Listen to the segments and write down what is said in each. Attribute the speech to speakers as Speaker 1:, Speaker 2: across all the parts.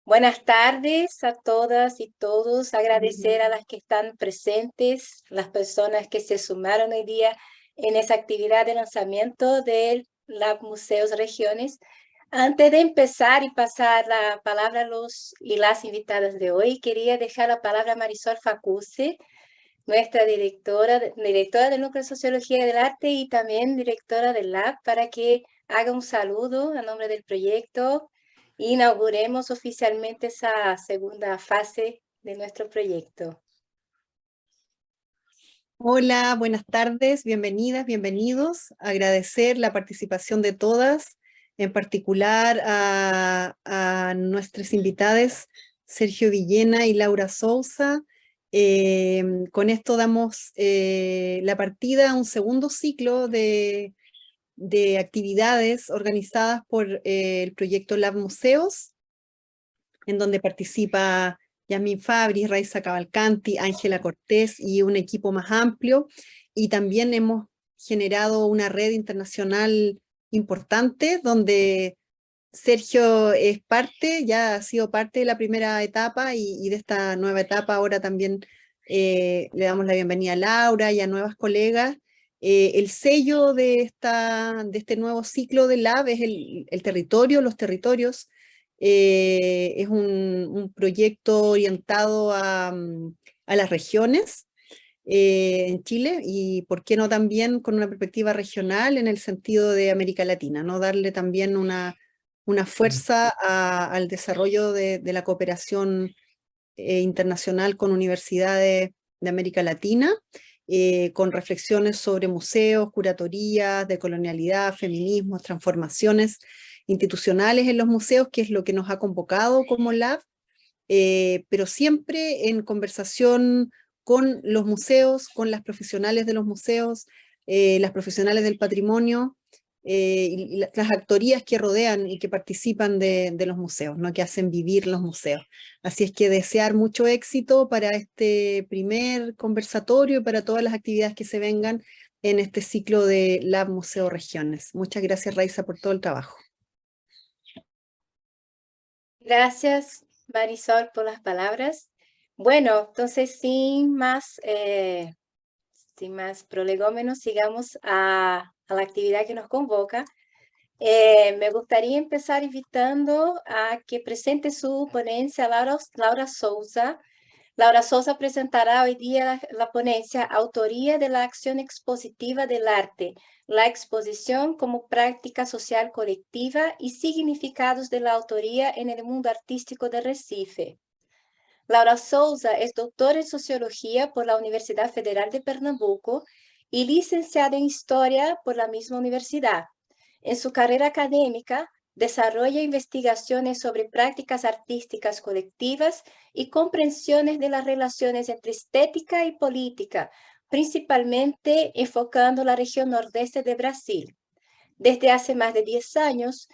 Speaker 1: Buenas tardes a todas y todos. Agradecer a las que están presentes, las personas que se sumaron hoy día en esa actividad de lanzamiento del Lab Museos Regiones. Antes de empezar y pasar la palabra a los y las invitadas de hoy, quería dejar la palabra a Marisol Facuse, nuestra directora del Núcleo de Sociología del Arte y también directora del Lab, para que haga un saludo a nombre del proyecto e inauguremos oficialmente esa segunda fase de nuestro proyecto.
Speaker 2: Hola, buenas tardes, bienvenidas, bienvenidos. Agradecer la participación de todas, en particular a nuestras invitadas Sergio Villena y Laura Sousa. Con esto damos la partida a un segundo ciclo de actividades organizadas por el proyecto Lab Museos, en donde participa Yasmin Fabris, Raiza Cavalcanti, Ángela Cortés y un equipo más amplio. Y también hemos generado una red internacional importante, donde Sergio es parte, ya ha sido parte de la primera etapa y de esta nueva etapa. Ahora también le damos la bienvenida a Laura y a nuevas colegas. El sello de este nuevo ciclo de Lab es el territorio, los territorios. Es un proyecto orientado a las regiones en Chile, y por qué no también con una perspectiva regional en el sentido de América Latina, ¿no? Darle también una fuerza al desarrollo de la cooperación internacional con universidades de América Latina, con reflexiones sobre museos, curatorías, decolonialidad, feminismos, transformaciones institucionales en los museos, que es lo que nos ha convocado como Lab, pero siempre en conversación con los museos, con las profesionales de los museos, las profesionales del patrimonio, y las actorías que rodean y que participan de los museos, ¿no? Que hacen vivir los museos. Así es que desear mucho éxito para este primer conversatorio y para todas las actividades que se vengan en este ciclo de Lab Museo Regiones. Muchas gracias, Raiza, por todo el trabajo.
Speaker 1: Gracias, Marisol, por las palabras. Bueno, entonces sin más prolegómenos, sigamos a la actividad que nos convoca. Me gustaría empezar invitando a que presente su ponencia Laura Sousa. Laura Sousa presentará hoy día la ponencia Autoría de la acción expositiva del arte, la exposición como práctica social colectiva y significados de la autoría en el mundo artístico de Recife. Laura Sousa es doctora en Sociología por la Universidad Federal de Pernambuco y licenciada en Historia por la misma universidad. En su carrera académica, desarrolla investigaciones sobre prácticas artísticas colectivas y comprensiones de las relaciones entre estética y política, principalmente enfocando la región nordeste de Brasil. Desde hace más de 10 años,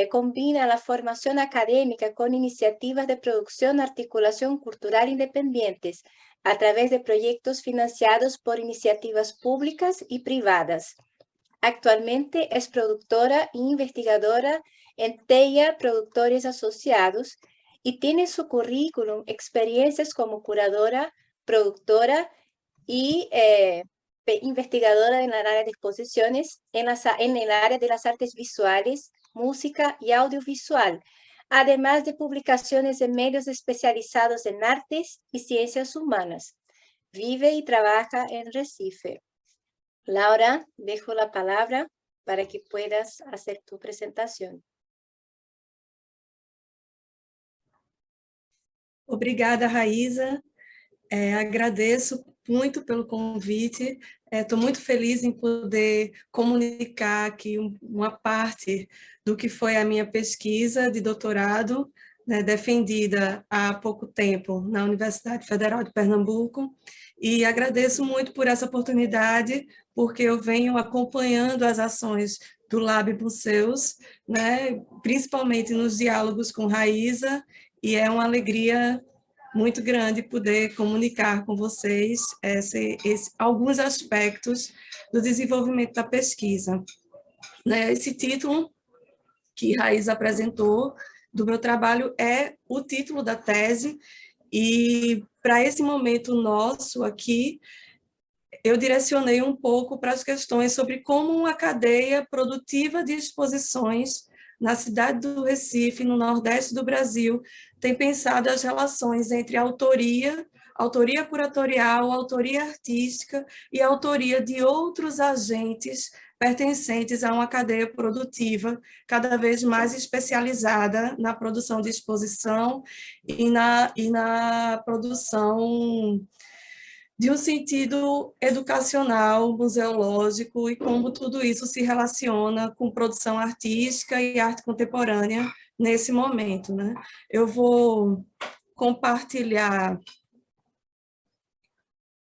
Speaker 1: combina la formación académica con iniciativas de producción e articulación cultural independientes a través de proyectos financiados por iniciativas públicas y privadas. Actualmente es productora e investigadora en TEIA Productores Asociados y tiene en su currículum experiencias como curadora, productora y investigadora en el área de exposiciones en el área de las artes visuales, música y audiovisual, además de publicaciones en medios especializados en artes y ciencias humanas. Vive y trabaja en Recife. Laura, dejo la palabra para que puedas hacer tu presentación.
Speaker 3: Obrigada, Raíza. Agradeço muito pelo convite. Estou muito feliz em poder comunicar aqui uma parte do que foi a minha pesquisa de doutorado, né, defendida há pouco tempo na Universidade Federal de Pernambuco. E agradeço muito por essa oportunidade, porque eu venho acompanhando as ações do Lab Museus, né, principalmente nos diálogos com Raíza, e é uma alegria muito grande poder comunicar com vocês alguns aspectos do desenvolvimento da pesquisa. Esse título que Raíza apresentou do meu trabalho é o título da tese, e para esse momento nosso aqui, eu direcionei um pouco para as questões sobre como uma cadeia produtiva de exposições na cidade do Recife, no Nordeste do Brasil, tem pensado as relações entre autoria curatorial, autoria artística e autoria de outros agentes pertencentes a uma cadeia produtiva cada vez mais especializada na produção de exposição e na produção de um sentido educacional, museológico, e como tudo isso se relaciona com produção artística e arte contemporânea nesse momento, né? Eu vou compartilhar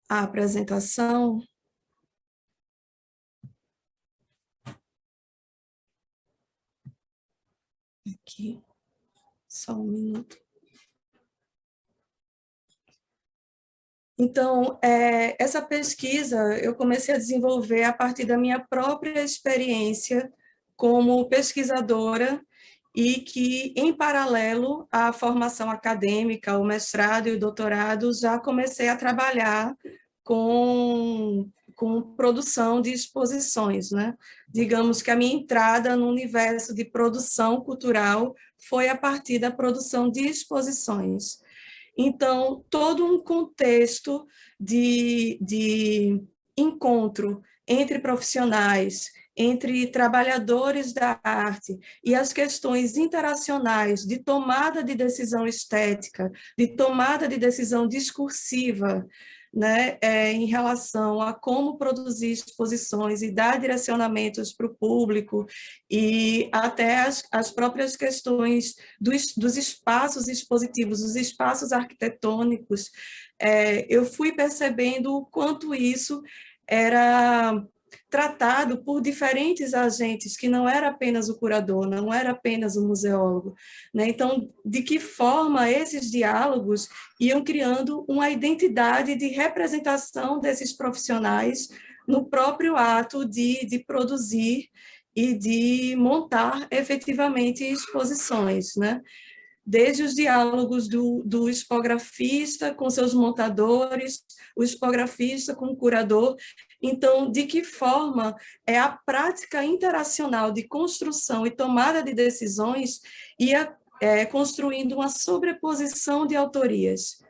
Speaker 3: a apresentação. Aqui, só um minuto. Então, essa pesquisa eu comecei a desenvolver a partir da minha própria experiência como pesquisadora e que, em paralelo à formação acadêmica, o mestrado e o doutorado, já comecei a trabalhar com produção de exposições, né? Digamos que a minha entrada no universo de produção cultural foi a partir da produção de exposições. Então, todo um contexto de encontro entre profissionais, entre trabalhadores da arte e as questões interacionais de tomada de decisão estética, de tomada de decisão discursiva, né, em relação a como produzir exposições e dar direcionamentos para o público, e até as próprias questões dos espaços expositivos, dos espaços arquitetônicos, eu fui percebendo o quanto isso era tratado por diferentes agentes, que não era apenas o curador, não era apenas o museólogo, né? Então, de que forma esses diálogos iam criando uma identidade de representação desses profissionais no próprio ato de produzir e de montar efetivamente exposições, né? Desde os diálogos do expografista com seus montadores, o expografista com o curador. Então, de que forma a prática interacional de construção e tomada de decisões ia construindo uma sobreposição de autorias,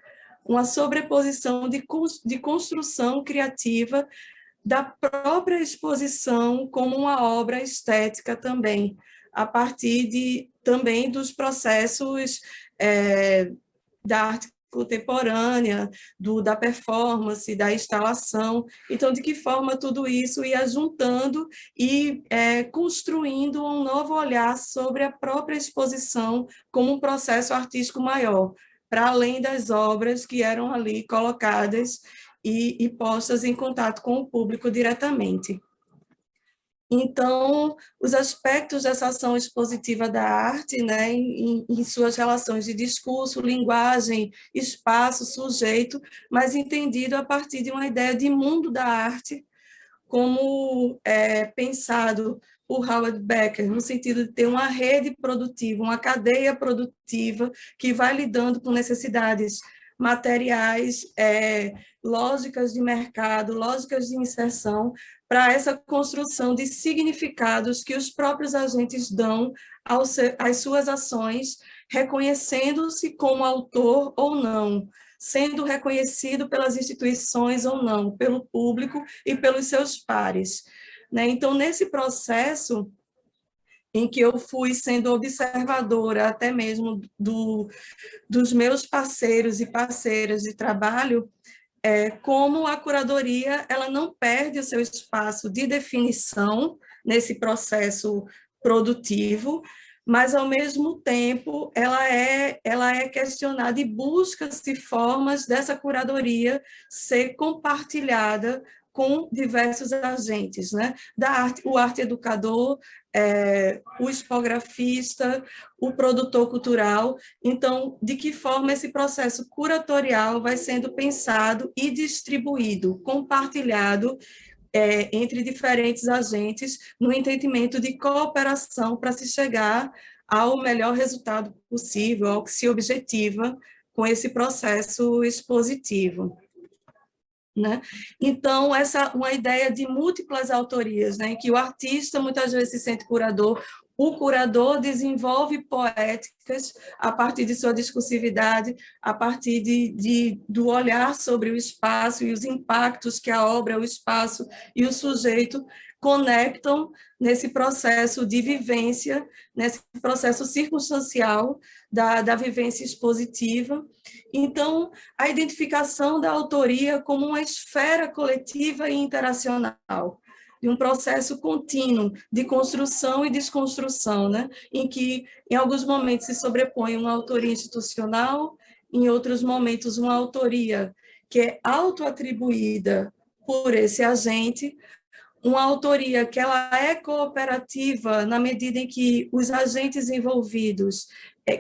Speaker 3: uma sobreposição de construção criativa da própria exposição como uma obra estética também, a partir também dos processos da arte contemporânea, da performance, da instalação. Então, de que forma tudo isso ia juntando e construindo um novo olhar sobre a própria exposição como um processo artístico maior, para além das obras que eram ali colocadas e postas em contato com o público diretamente. Então, os aspectos dessa ação expositiva da arte, né, em suas relações de discurso, linguagem, espaço, sujeito, mas entendido a partir de uma ideia de mundo da arte, como pensado por Howard Becker, no sentido de ter uma rede produtiva, uma cadeia produtiva que vai lidando com necessidades materiais, lógicas de mercado, lógicas de inserção, para essa construção de significados que os próprios agentes dão às suas ações, reconhecendo-se como autor ou não, sendo reconhecido pelas instituições ou não, pelo público e pelos seus pares, né? Então, nesse processo em que eu fui sendo observadora até mesmo dos meus parceiros e parceiras de trabalho, como a curadoria ela não perde o seu espaço de definição nesse processo produtivo, mas, ao mesmo tempo, ela é questionada e busca-se formas dessa curadoria ser compartilhada com diversos agentes, né? O arte educador, o expografista, o produtor cultural. Então, de que forma esse processo curatorial vai sendo pensado e distribuído, compartilhado entre diferentes agentes, no entendimento de cooperação para se chegar ao melhor resultado possível, ao que se objetiva com esse processo expositivo. Né? Então, uma ideia de múltiplas autorias, né, em que o artista muitas vezes se sente curador, o curador desenvolve poéticas a partir de sua discursividade, a partir do olhar sobre o espaço e os impactos que a obra, o espaço e o sujeito conectam nesse processo de vivência, nesse processo circunstancial da vivência expositiva. Então, a identificação da autoria como uma esfera coletiva e interacional, de um processo contínuo de construção e desconstrução, né? Em que, em alguns momentos, se sobrepõe uma autoria institucional, em outros momentos, uma autoria que é autoatribuída por esse agente, uma autoria que ela é cooperativa na medida em que os agentes envolvidos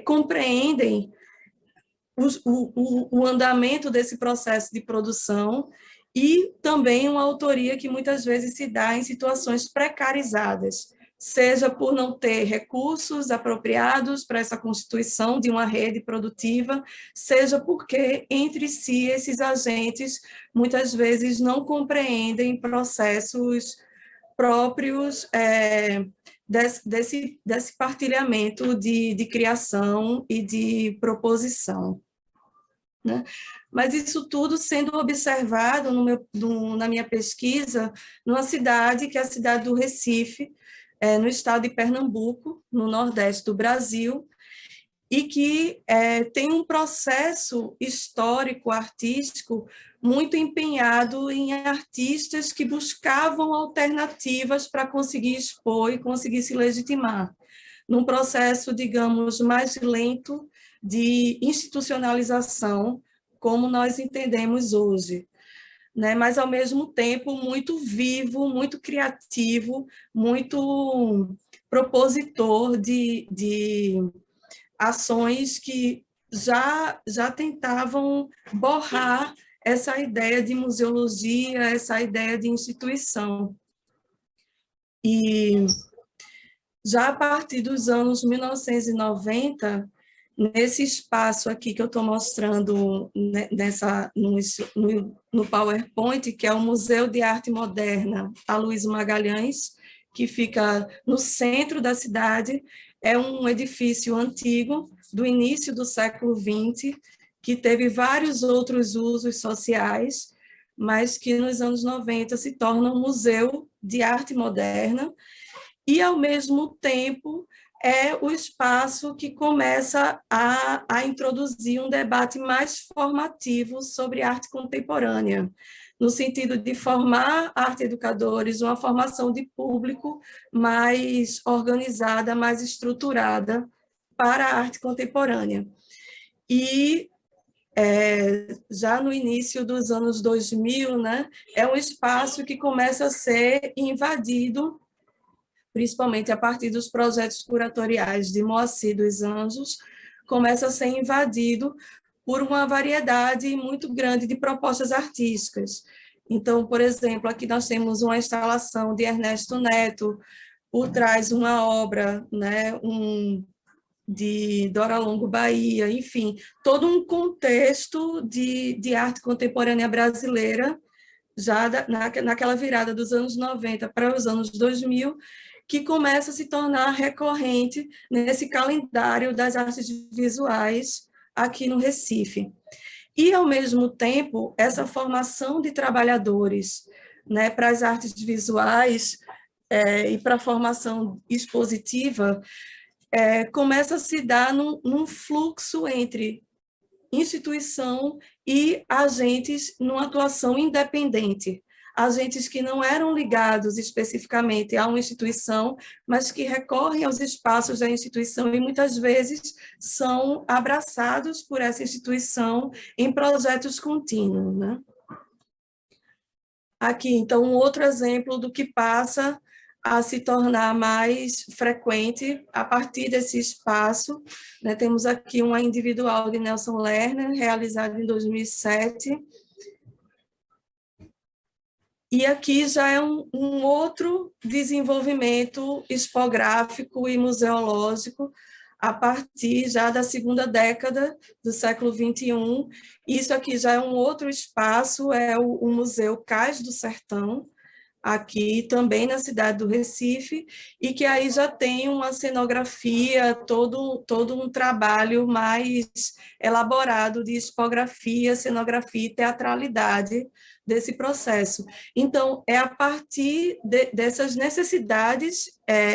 Speaker 3: compreendem o andamento desse processo de produção, e também uma autoria que muitas vezes se dá em situações precarizadas, seja por não ter recursos apropriados para essa constituição de uma rede produtiva, seja porque entre si esses agentes muitas vezes não compreendem processos próprios desse partilhamento de criação e de proposição. Né? Mas isso tudo sendo observado na minha pesquisa numa cidade, que é a cidade do Recife, no estado de Pernambuco, no nordeste do Brasil, e que tem um processo histórico, artístico, muito empenhado em artistas que buscavam alternativas para conseguir expor e conseguir se legitimar, num processo, digamos, mais lento de institucionalização, como nós entendemos hoje, né? Mas, ao mesmo tempo, muito vivo, muito criativo, muito propositor de ações que já tentavam borrar essa ideia de museologia, essa ideia de instituição. E já a partir dos anos 1990, nesse espaço aqui que eu estou mostrando no PowerPoint, que é o Museu de Arte Moderna Aloysio Magalhães, que fica no centro da cidade, é um edifício antigo, do início do século XX, que teve vários outros usos sociais, mas que nos anos 90 se torna um museu de arte moderna, e, ao mesmo tempo, é o espaço que começa a introduzir um debate mais formativo sobre arte contemporânea, no sentido de formar arte-educadores, uma formação de público mais organizada, mais estruturada para a arte contemporânea. E já no início dos anos 2000, né, é um espaço que começa a ser invadido, principalmente a partir dos projetos curatoriais de Moacir dos Anjos, começa a ser invadido por uma variedade muito grande de propostas artísticas. Então, por exemplo, aqui nós temos uma instalação de Ernesto Neto, por trás uma obra, né, de Dora Longo Bahia, enfim, todo um contexto de arte contemporânea brasileira, já naquela virada dos anos 90 para os anos 2000, que começa a se tornar recorrente nesse calendário das artes visuais aqui no Recife. E, ao mesmo tempo, essa formação de trabalhadores, né, para as artes visuais e para a formação expositiva começa a se dar num fluxo entre instituição e agentes numa atuação independente, agentes que não eram ligados especificamente a uma instituição, mas que recorrem aos espaços da instituição e muitas vezes são abraçados por essa instituição em projetos contínuos, né? Aqui, então, um outro exemplo do que passa a se tornar mais frequente a partir desse espaço, né? Temos aqui uma individual de Nelson Lerner, realizada em 2007, e aqui já é um outro desenvolvimento expográfico e museológico a partir já da segunda década do século XXI. Isso aqui já é um outro espaço, é o Museu Cais do Sertão, aqui também na cidade do Recife, e que aí já tem uma cenografia, todo um trabalho mais elaborado de expografia, cenografia e teatralidade desse processo. Então, é a partir dessas necessidades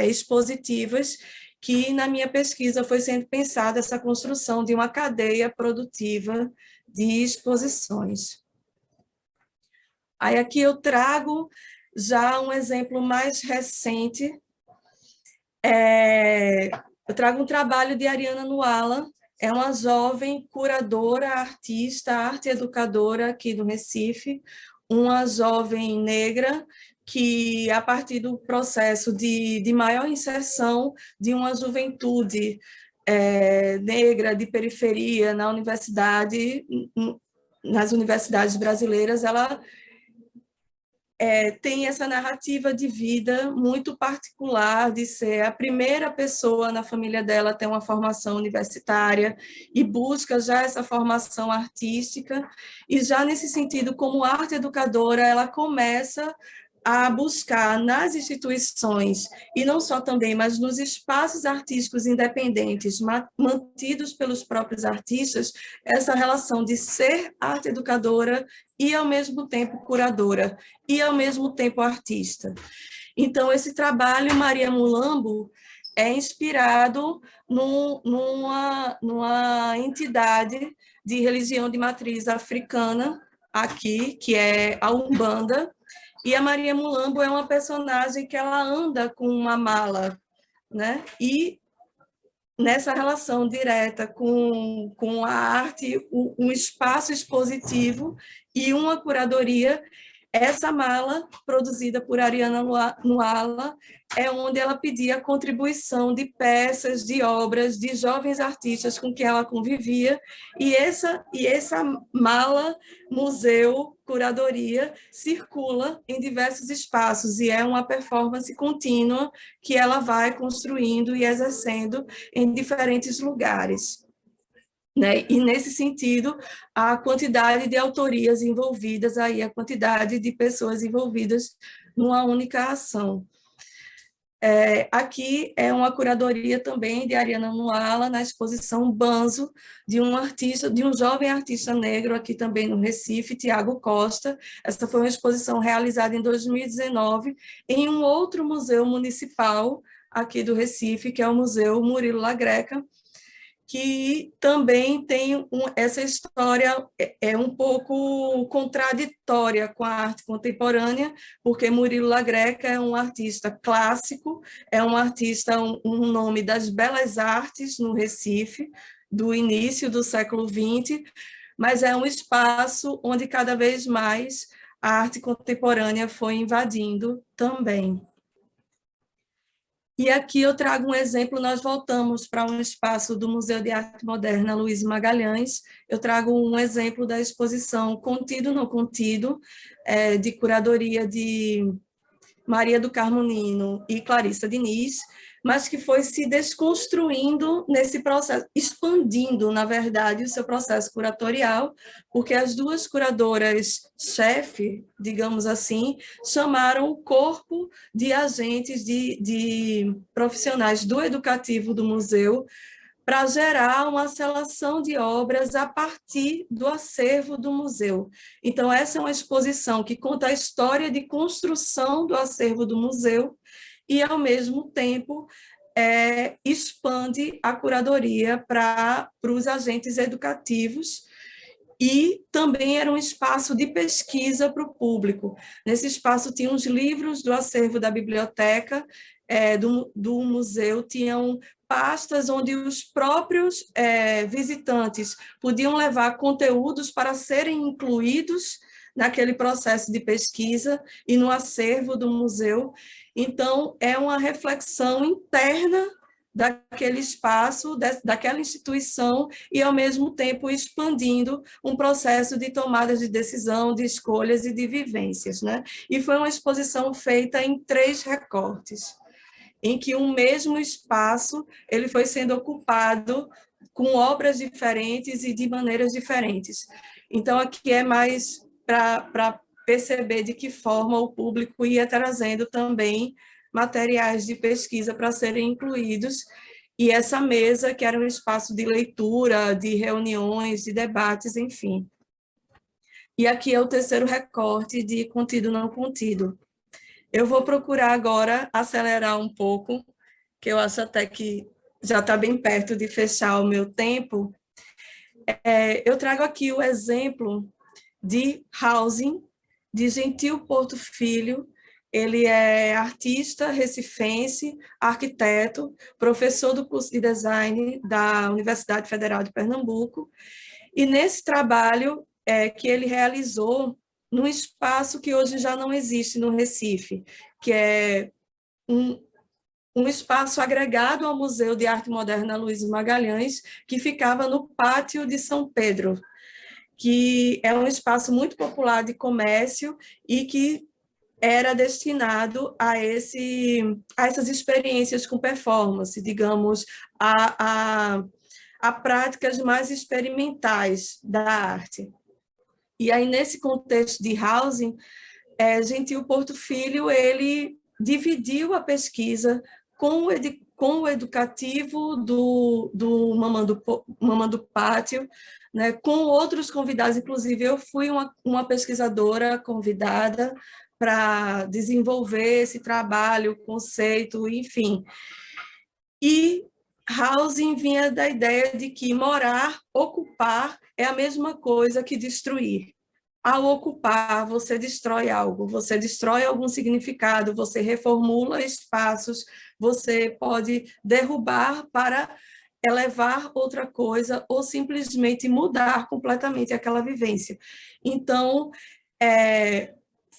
Speaker 3: expositivas que, na minha pesquisa, foi sendo pensada essa construção de uma cadeia produtiva de exposições. Aí aqui eu trago já um exemplo mais recente. Eu trago um trabalho de Ariana Nuala, é uma jovem curadora, artista, arte educadora aqui do Recife, uma jovem negra que, a partir do processo de maior inserção de uma juventude negra de periferia na universidade, nas universidades brasileiras, ela tem essa narrativa de vida muito particular, de ser a primeira pessoa na família dela a ter uma formação universitária e busca já essa formação artística, e já nesse sentido, como arte educadora, ela começa a buscar nas instituições, e não só também, mas nos espaços artísticos independentes, mantidos pelos próprios artistas, essa relação de ser arte educadora e, ao mesmo tempo, curadora, e, ao mesmo tempo, artista. Então, esse trabalho, Maria Mulambo, é inspirado numa entidade de religião de matriz africana, aqui, que é a Umbanda, e a Maria Mulambo é uma personagem que ela anda com uma mala, né? E nessa relação direta com a arte, um espaço expositivo e uma curadoria, essa mala, produzida por Ariana Nuala, é onde ela pedia a contribuição de peças, de obras, de jovens artistas com quem ela convivia, e essa mala, museu, curadoria, circula em diversos espaços, e é uma performance contínua que ela vai construindo e exercendo em diferentes lugares. Né? E, nesse sentido, a quantidade de autorias envolvidas, aí, a quantidade de pessoas envolvidas numa única ação. Aqui é uma curadoria também de Ariana Nuala, na exposição Banzo, de um jovem artista negro aqui também no Recife, Tiago Costa. Essa foi uma exposição realizada em 2019 em um outro museu municipal aqui do Recife, que é o Museu Murilo La Greca, que também tem essa história um pouco contraditória com a arte contemporânea, porque Murilo La Greca é um artista clássico, é um artista, um nome das belas artes no Recife, do início do século XX, mas é um espaço onde cada vez mais a arte contemporânea foi invadindo também. E aqui eu trago um exemplo, nós voltamos para um espaço do Museu de Arte Moderna Luiz Magalhães, eu trago um exemplo da exposição Contido Não Contido, de curadoria de Maria do Carmo Nino e Clarissa Diniz, mas que foi se desconstruindo nesse processo, expandindo, na verdade, o seu processo curatorial, porque as duas curadoras-chefe, digamos assim, chamaram o corpo de agentes, de profissionais do educativo do museu, para gerar uma seleção de obras a partir do acervo do museu. Então, essa é uma exposição que conta a história de construção do acervo do museu e, ao mesmo tempo, expande a curadoria para os agentes educativos, e também era um espaço de pesquisa para o público. Nesse espaço tinham os livros do acervo da biblioteca, do museu, tinham pastas onde os próprios visitantes podiam levar conteúdos para serem incluídos naquele processo de pesquisa e no acervo do museu. Então, é uma reflexão interna daquele espaço, daquela instituição, e, ao mesmo tempo, expandindo um processo de tomada de decisão, de escolhas e de vivências, né? E foi uma exposição feita em 3 recortes. em que um mesmo espaço ele foi sendo ocupado com obras diferentes e de maneiras diferentes. Então, aqui é mais para perceber de que forma o público ia trazendo também materiais de pesquisa para serem incluídos, e essa mesa, que era um espaço de leitura, de reuniões, de debates, enfim. E aqui é o terceiro recorte de contido não contido. Eu vou procurar agora acelerar um pouco, que eu acho até que já está bem perto de fechar o meu tempo. Eu trago aqui o exemplo de Housing, de Gentil Porto Filho. Ele é artista recifense, arquiteto, professor do curso de design da Universidade Federal de Pernambuco. E nesse trabalho que ele realizou num espaço que hoje já não existe no Recife, que é um espaço agregado ao Museu de Arte Moderna Luiz Magalhães, que ficava no Pátio de São Pedro, que é um espaço muito popular de comércio e que era destinado a essas experiências com performance, digamos, a práticas mais experimentais da arte. E aí, nesse contexto de housing, Gentil Porto Filho, ele dividiu a pesquisa com o educativo do Mamando Pátio, né, com outros convidados, inclusive eu fui uma pesquisadora convidada para desenvolver esse trabalho, conceito, enfim. E housing vinha da ideia de que morar, ocupar, é a mesma coisa que destruir. Ao ocupar, você destrói algo, você destrói algum significado, você reformula espaços, você pode derrubar para elevar outra coisa ou simplesmente mudar completamente aquela vivência. Então,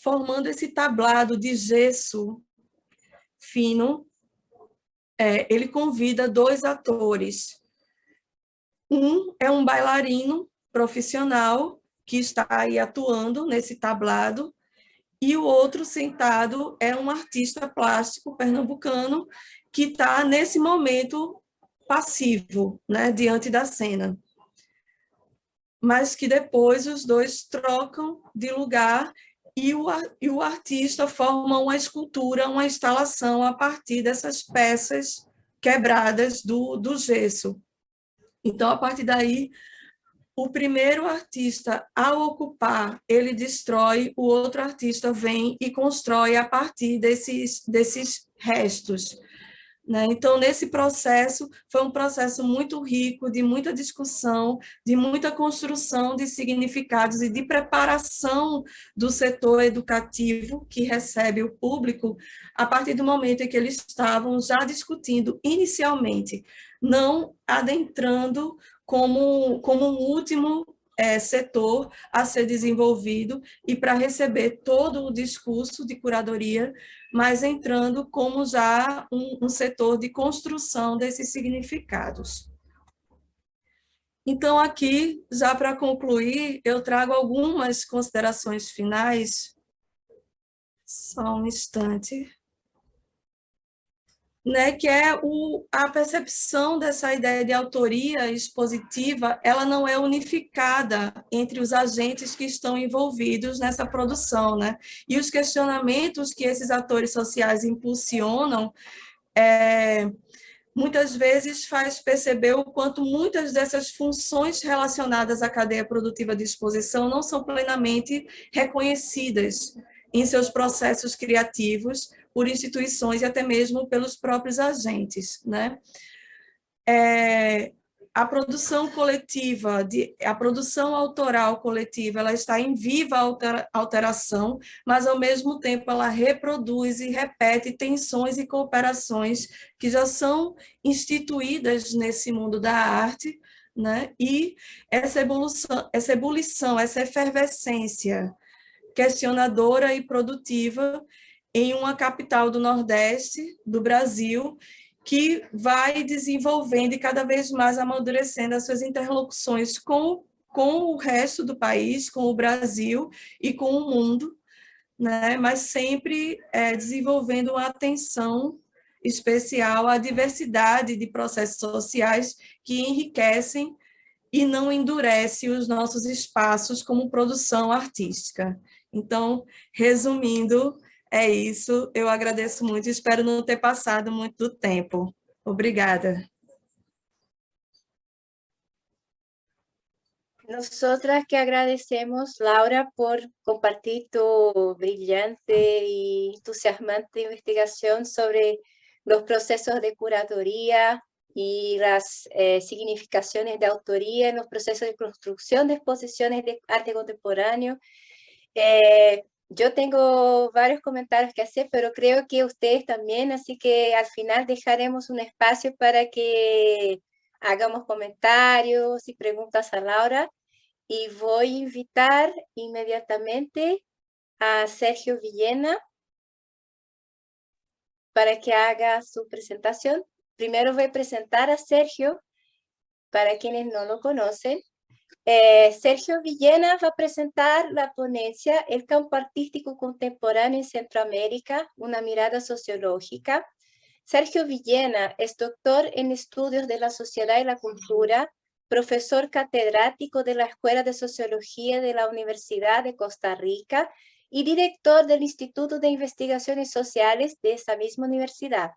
Speaker 3: formando esse tablado de gesso fino, ele convida 2 atores. Um é um bailarino profissional que está aí atuando nesse tablado, e o outro sentado é um artista plástico pernambucano que está, nesse momento, passivo, né, diante da cena. Mas que depois os dois trocam de lugar e o artista forma uma escultura, uma instalação a partir dessas peças quebradas do gesso. Então, a partir daí, o primeiro artista, ao ocupar, ele destrói, o outro artista vem e constrói a partir desses restos. Né? Então, nesse processo, foi um processo muito rico, de muita discussão, de muita construção de significados e de preparação do setor educativo que recebe o público, a partir do momento em que eles estavam já discutindo inicialmente, não adentrando como um último setor a ser desenvolvido e para receber todo o discurso de curadoria, mas entrando como já um setor de construção desses significados. Então, aqui, já para concluir, eu trago algumas considerações finais. Só um instante. Né, que é a percepção dessa ideia de autoria expositiva, ela não é unificada entre os agentes que estão envolvidos nessa produção, né? E os questionamentos que esses atores sociais impulsionam, muitas vezes faz perceber o quanto muitas dessas funções relacionadas à cadeia produtiva de exposição não são plenamente reconhecidas em seus processos criativos por instituições e até mesmo pelos próprios agentes, né? A produção coletiva, a produção autoral coletiva, ela está em viva alteração, mas, ao mesmo tempo, ela reproduz e repete tensões e cooperações que já são instituídas nesse mundo da arte, né? E essa ebulição, essa efervescência questionadora e produtiva em uma capital do Nordeste do Brasil, que vai desenvolvendo e cada vez mais amadurecendo as suas interlocuções com o resto do país, com o Brasil e com o mundo, né? Mas sempre desenvolvendo uma atenção especial à diversidade de processos sociais que enriquecem e não endurece os nossos espaços como produção artística. Então, resumindo, é isso. Eu agradeço muito, espero não ter passado muito do tempo. Obrigada.
Speaker 1: Nosotras que agradecemos, Laura, por compartir tu brillante y entusiasmante investigación sobre los procesos de curatoría y las significaciones de autoría en los procesos de construcción de exposiciones de arte contemporáneo. Yo tengo varios comentarios que hacer, pero creo que ustedes también, así que al final dejaremos un espacio para que hagamos comentarios y preguntas a Laura. Y voy a invitar inmediatamente a Sergio Villena para que haga su presentación. Primero voy a presentar a Sergio, para quienes no lo conocen. Sergio Villena va a presentar la ponencia El campo artístico contemporáneo en Centroamérica, una mirada sociológica. Sergio Villena es doctor en estudios de la sociedad y la cultura, profesor catedrático de la Escuela de Sociología de la Universidad de Costa Rica y director del Instituto de Investigaciones Sociales de esa misma universidad.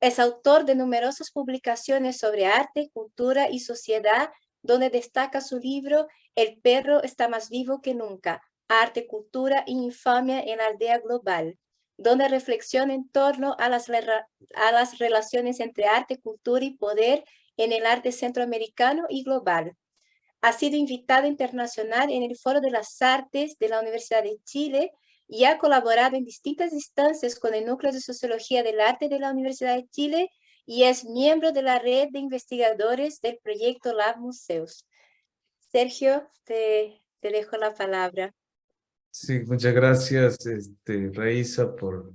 Speaker 1: Es autor de numerosas publicaciones sobre arte, cultura y sociedad, donde destaca su libro El perro está más vivo que nunca, arte, cultura y infamia en la aldea global, donde reflexiona en torno a las relaciones entre arte, cultura y poder en el arte centroamericano y global. Ha sido invitado internacional en el Foro de las Artes de la Universidad de Chile y ha colaborado en distintas instancias con el Núcleo de Sociología del Arte de la Universidad de Chile y es miembro de la red de investigadores del proyecto Lab Museos. Sergio, te dejo la palabra.
Speaker 4: Sí, muchas gracias, Raíza, por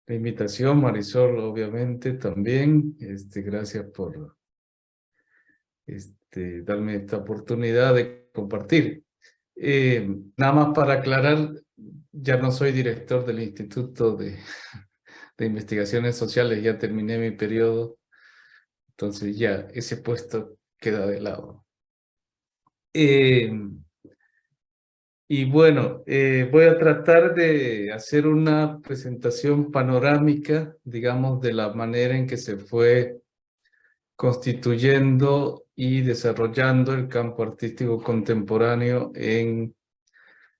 Speaker 4: la invitación, Marisol, obviamente, también. Gracias por darme esta oportunidad de compartir. Nada más para aclarar, ya no soy director del Instituto de Investigaciones Sociales, ya terminé mi periodo, entonces ya ese puesto queda de lado. Y bueno, voy a tratar de hacer una presentación panorámica, digamos, de la manera en que se fue constituyendo y desarrollando el campo artístico contemporáneo en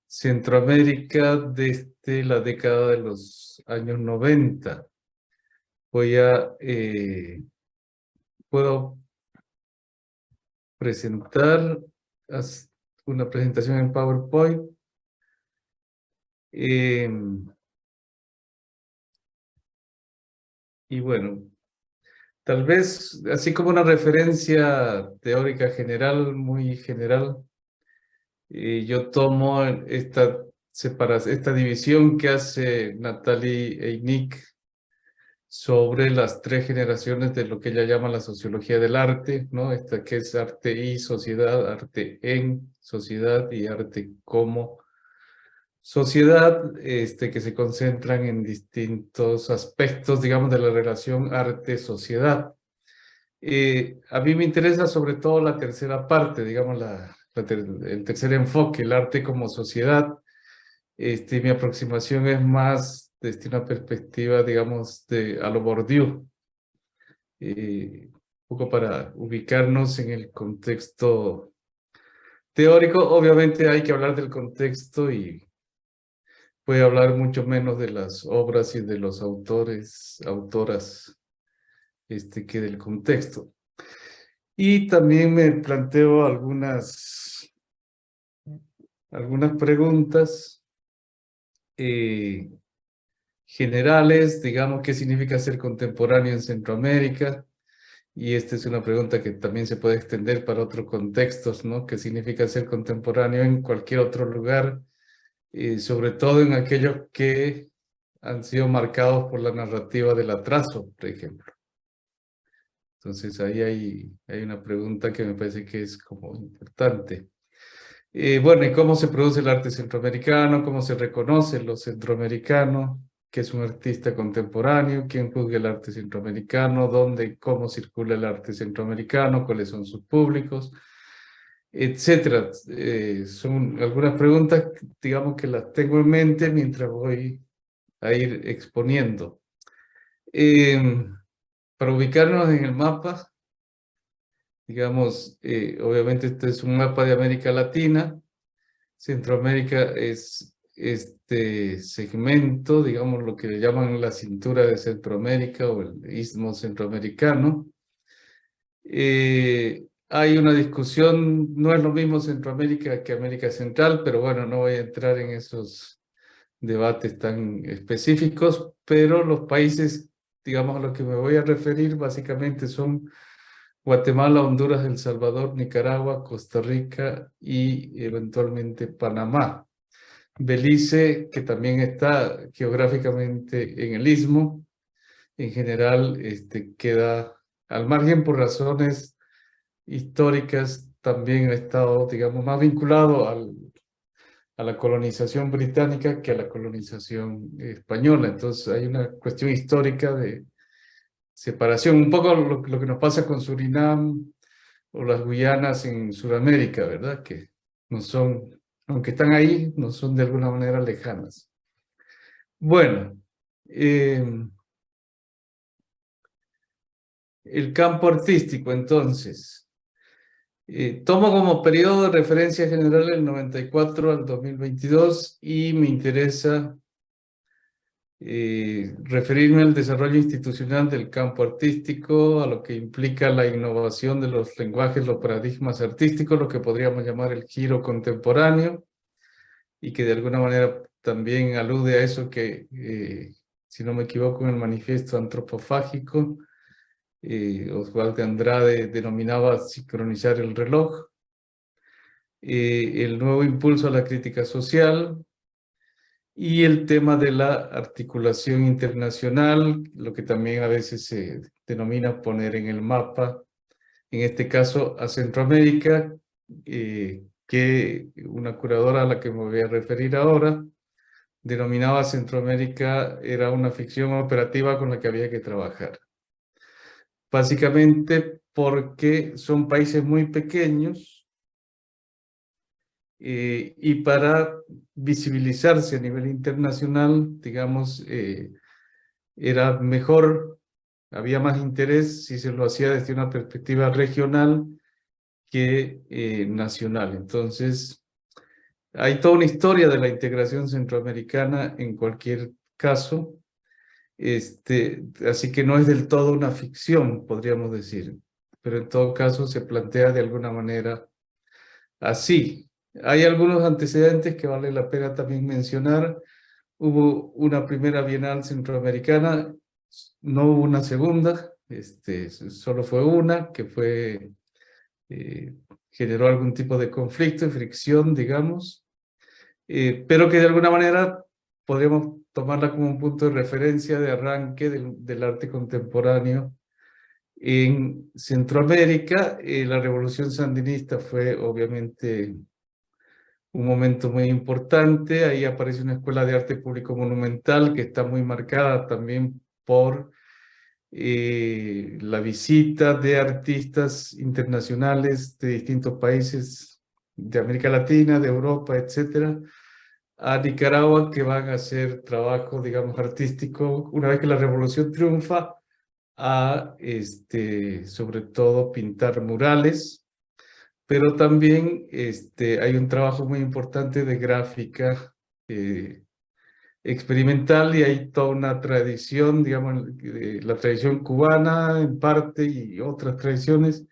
Speaker 4: Centroamérica desde la década de los años 90. Puedo presentar una presentación en PowerPoint. Y bueno, tal vez así como una referencia teórica general, muy general, yo tomo esta división que hace Nathalie Eynick sobre las tres generaciones de lo que ella llama la sociología del arte, ¿no? Esta que es arte y sociedad, arte en sociedad y arte como sociedad, que se concentran en distintos aspectos, digamos, de la relación arte-sociedad. A mí me interesa sobre todo la tercera parte, digamos, el tercer enfoque, el arte como sociedad. Mi aproximación es más desde una perspectiva, digamos, a lo Bourdieu, un poco para ubicarnos en el contexto teórico. Obviamente hay que hablar del contexto y voy a hablar mucho menos de las obras y de los autores, autoras, que del contexto. Y también me planteo algunas preguntas generales, digamos, ¿qué significa ser contemporáneo en Centroamérica? Y esta es una pregunta que también se puede extender para otros contextos, ¿no? ¿Qué significa ser contemporáneo en cualquier otro lugar? Sobre todo en aquellos que han sido marcados por la narrativa del atraso, por ejemplo. Entonces ahí hay una pregunta que me parece que es como importante. Bueno, ¿y cómo se produce el arte centroamericano? ¿Cómo se reconoce lo centroamericano? qué es un artista contemporáneo, quién juzga el arte centroamericano, dónde y cómo circula el arte centroamericano, cuáles son sus públicos, etcétera. Son algunas preguntas, digamos, que las tengo en mente mientras voy a ir exponiendo. Para ubicarnos en el mapa, digamos, obviamente este es un mapa de América Latina. Centroamérica es este segmento, digamos, lo que le llaman la cintura de Centroamérica o el istmo centroamericano. Hay una discusión, no es lo mismo Centroamérica que América Central, pero bueno, no voy a entrar en esos debates tan específicos, pero los países, digamos, a los que me voy a referir básicamente son Guatemala, Honduras, El Salvador, Nicaragua, Costa Rica y eventualmente Panamá. Belice, que también está geográficamente en el istmo, en general queda al margen por razones históricas, también ha estado, digamos, más vinculado a la colonización británica que a la colonización española. Entonces hay una cuestión histórica de separación, un poco lo que nos pasa con Surinam o las Guyanas en Sudamérica, ¿verdad? Que no son, aunque están ahí, no son de alguna manera lejanas. Bueno, el campo artístico, entonces. Tomo como periodo de referencia general el 94 al 2022 y me interesa referirme al desarrollo institucional del campo artístico, a lo que implica la innovación de los lenguajes, los paradigmas artísticos, lo que podríamos llamar el giro contemporáneo, y que de alguna manera también alude a eso que, si no me equivoco, en el manifiesto antropofágico, Oswald de Andrade denominaba sincronizar el reloj, el nuevo impulso a la crítica social y el tema de la articulación internacional, lo que también a veces se denomina poner en el mapa, en este caso a Centroamérica, que una curadora a la que me voy a referir ahora denominaba Centroamérica era una ficción operativa con la que había que trabajar. Básicamente porque son países muy pequeños y para visibilizarse a nivel internacional, digamos, era mejor, había más interés si se lo hacía desde una perspectiva regional que nacional. Entonces, hay toda una historia de la integración centroamericana en cualquier caso. Así que no es del todo una ficción, podríamos decir, pero en todo caso se plantea de alguna manera así. Hay algunos antecedentes que vale la pena también mencionar. Hubo una primera Bienal Centroamericana, no hubo una segunda, solo fue una que fue, generó algún tipo de conflicto y fricción, digamos, pero que de alguna manera podríamos tomarla como un punto de referencia de arranque del arte contemporáneo en Centroamérica. La revolución sandinista fue obviamente un momento muy importante. Ahí aparece una escuela de arte público monumental que está muy marcada también por la visita de artistas internacionales de distintos países de América Latina, de Europa, etcétera, a Nicaragua, que van a hacer trabajo, digamos, artístico, una vez que la revolución triunfa, a, sobre todo, pintar murales, pero también hay un trabajo muy importante de gráfica experimental, y hay toda una tradición, digamos, la tradición cubana en parte y otras tradiciones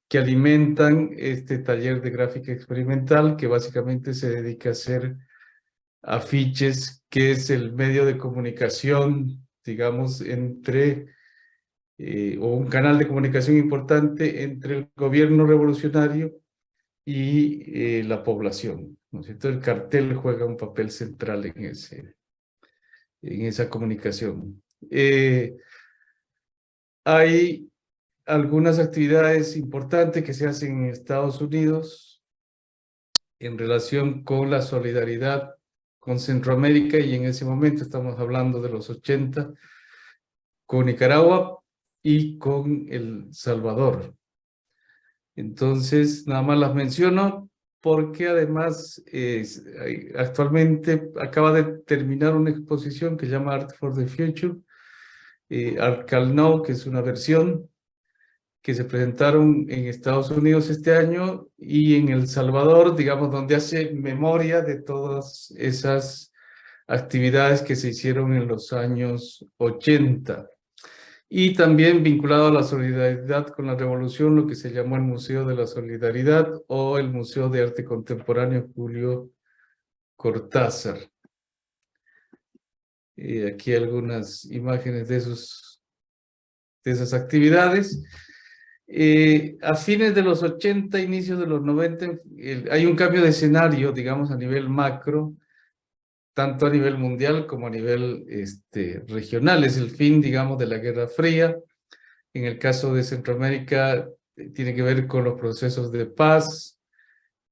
Speaker 4: que alimentan este taller de gráfica experimental, que básicamente se dedica a hacer afiches, que es el medio de comunicación, digamos, entre, o un canal de comunicación importante entre el gobierno revolucionario y la población, ¿no es cierto? El cartel juega un papel central en esa comunicación. Hay algunas actividades importantes que se hacen en Estados Unidos en relación con la solidaridad con Centroamérica, y en ese momento estamos hablando de los 80, con Nicaragua y con El Salvador. Entonces, nada más las menciono porque además actualmente acaba de terminar una exposición que se llama Art for the Future, Art Cal Now, que es una versión que se presentaron en Estados Unidos este año y en El Salvador, digamos, donde hace memoria de todas esas actividades que se hicieron en los años 80. Y también vinculado a la solidaridad con la revolución, lo que se llamó el Museo de la Solidaridad o el Museo de Arte Contemporáneo Julio Cortázar. Aquí algunas imágenes de esas actividades. A fines de los 80, inicios de los 90, hay un cambio de escenario, digamos, a nivel macro, tanto a nivel mundial como a nivel regional. Es el fin, digamos, de la Guerra Fría. En el caso de Centroamérica, tiene que ver con los procesos de paz,